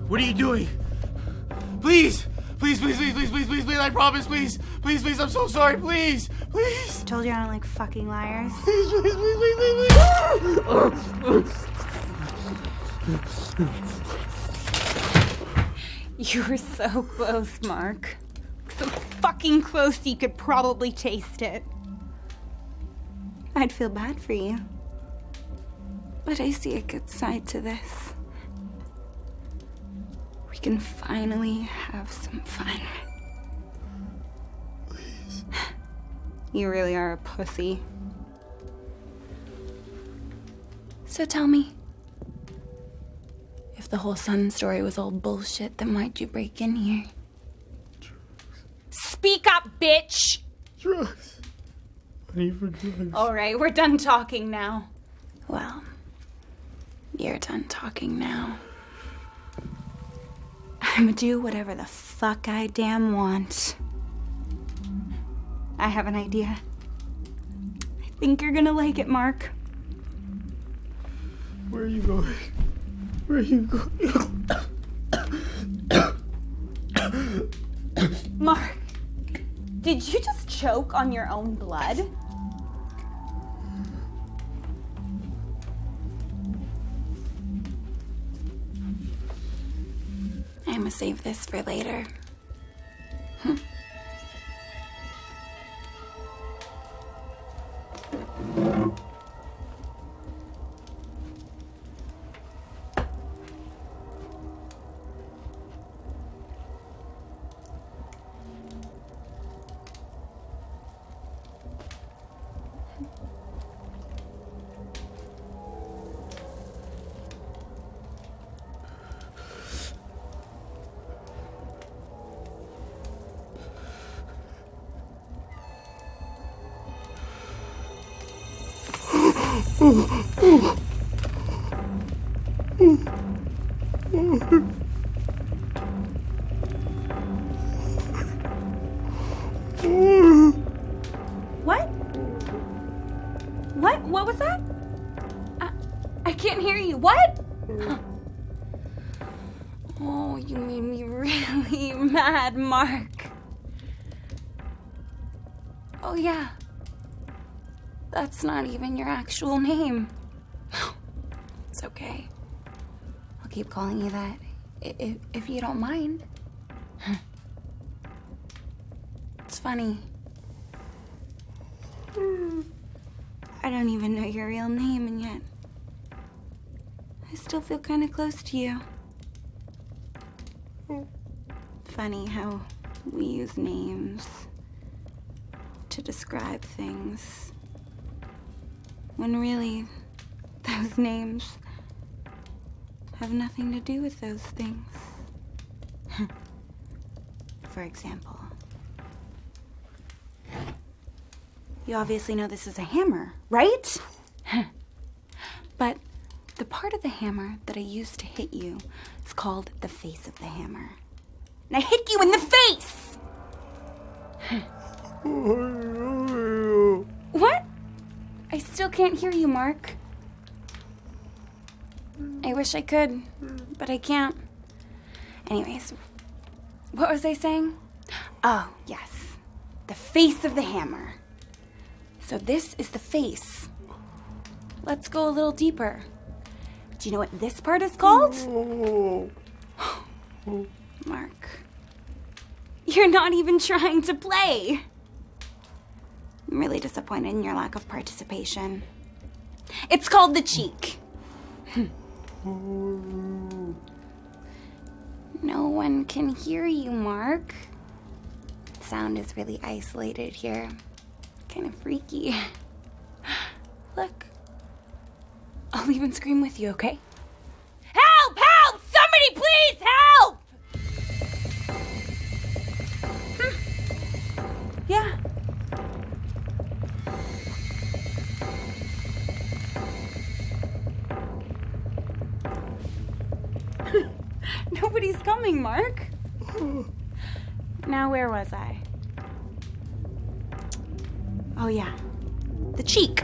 What are you doing? Please! Please, please, please, please, please, please, please, I promise, please. Please, please, I'm so sorry, please. Please. Told you I don't like fucking liars. Please, please, please, please, You were so close, Mark. So fucking close you could probably taste it. I'd feel bad for you. But I see a good side to this. We can finally have some fun. Please. You really are a pussy. So tell me, if the whole Sun story was all bullshit, then why'd you break in here? Drugs. Speak up, bitch! Drugs. What money for drugs. All right, we're done talking now. Well, you're done talking now. I'ma do whatever the fuck I damn want. I have an idea. I think you're gonna like it, Mark. Where are you going? Where are you going? Mark, did you just choke on your own blood? I'm gonna save this for later. What? What was that? I can't hear you. What? Oh, you made me really mad, Mark. Oh, yeah. That's not even your actual name. It's okay. I'll keep calling you that if you don't mind. It's funny. I don't even know your real name, and yet I still feel kind of close to you. Funny how we use names to describe things, when really those names have nothing to do with those things. For example, you obviously know this is a hammer, right? But the part of the hammer that I used to hit you is called the face of the hammer. And I hit you in the face! What? I still can't hear you, Mark. I wish I could, but I can't. Anyways, what was I saying? Oh, yes. The face of the hammer. So this is the face. Let's go a little deeper. Do you know what this part is called? Mark, you're not even trying to play. I'm really disappointed in your lack of participation. It's called the cheek. No one can hear you, Mark. Sound is really isolated here. Kind of freaky. Look. I'll even scream with you, okay? Help! Help! Somebody please help! Yeah. Nobody's coming, Mark. Now, where was I? Oh, yeah. The cheek.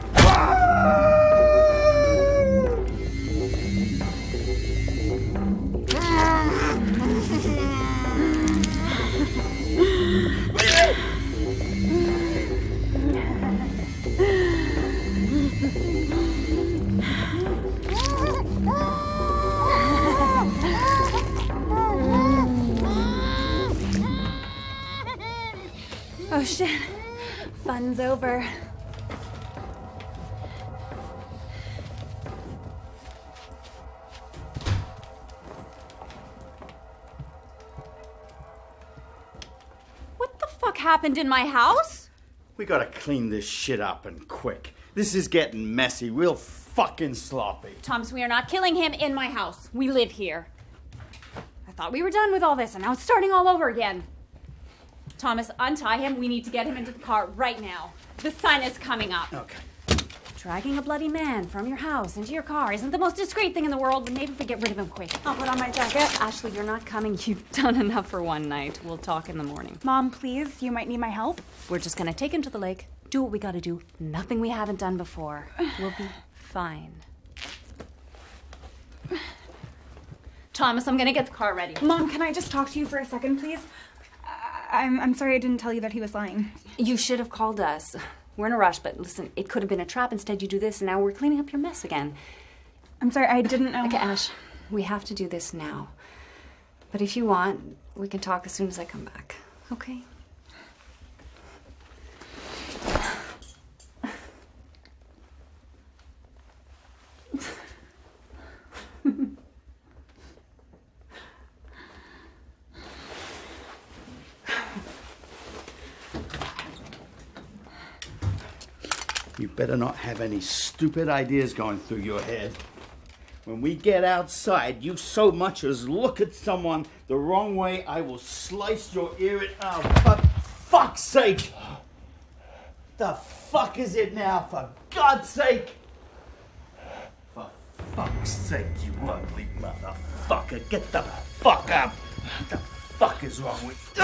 Oh, shit. Fun's over. What the fuck happened in my house? We gotta clean this shit up and quick. This is getting messy, real fucking sloppy. Thomas, we are not killing him in my house. We live here. I thought we were done with all this, and now it's starting all over again. Thomas, untie him. We need to get him into the car right now. The sun is coming up. Okay. Dragging a bloody man from your house into your car isn't the most discreet thing in the world, but maybe if we get rid of him quick. I'll put on my jacket. Ashley, you're not coming. You've done enough for one night. We'll talk in the morning. Mom, please, you might need my help. We're just gonna take him to the lake, do what we gotta do. Nothing we haven't done before. We'll be fine. Thomas, I'm gonna get the car ready. Mom, can I just talk to you for a second, please? I'm sorry I didn't tell you that he was lying. You should have called us. We're in a rush, but listen, it could have been a trap. Instead, you do this, and now we're cleaning up your mess again. I'm sorry, I didn't know. Okay, Ash, we have to do this now. But if you want, we can talk as soon as I come back. Okay? You better not have any stupid ideas going through your head. When we get outside, you so much as look at someone the wrong way, I will slice your ear. Oh, for fuck's sake! The fuck is it now, for God's sake? For fuck's sake, you ugly motherfucker. Get the fuck up! What the fuck is wrong with you?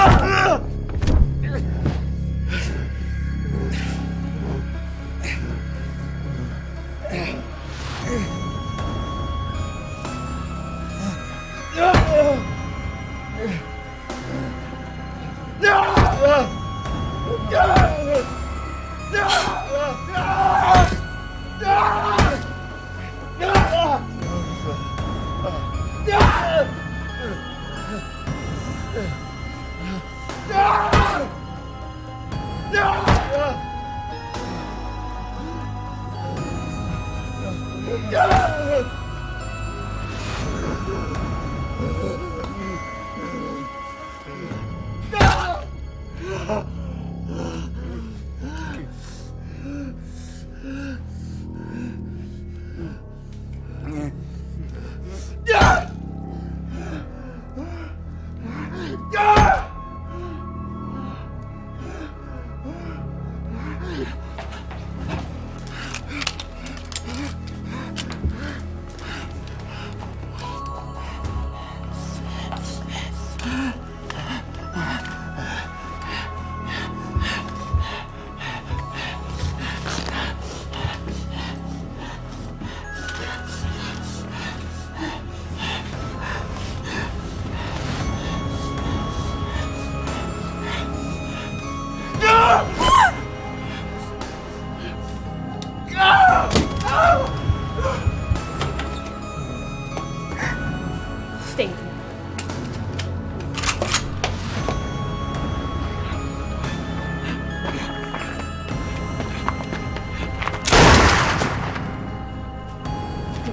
Stay.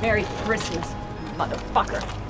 Merry Christmas, motherfucker.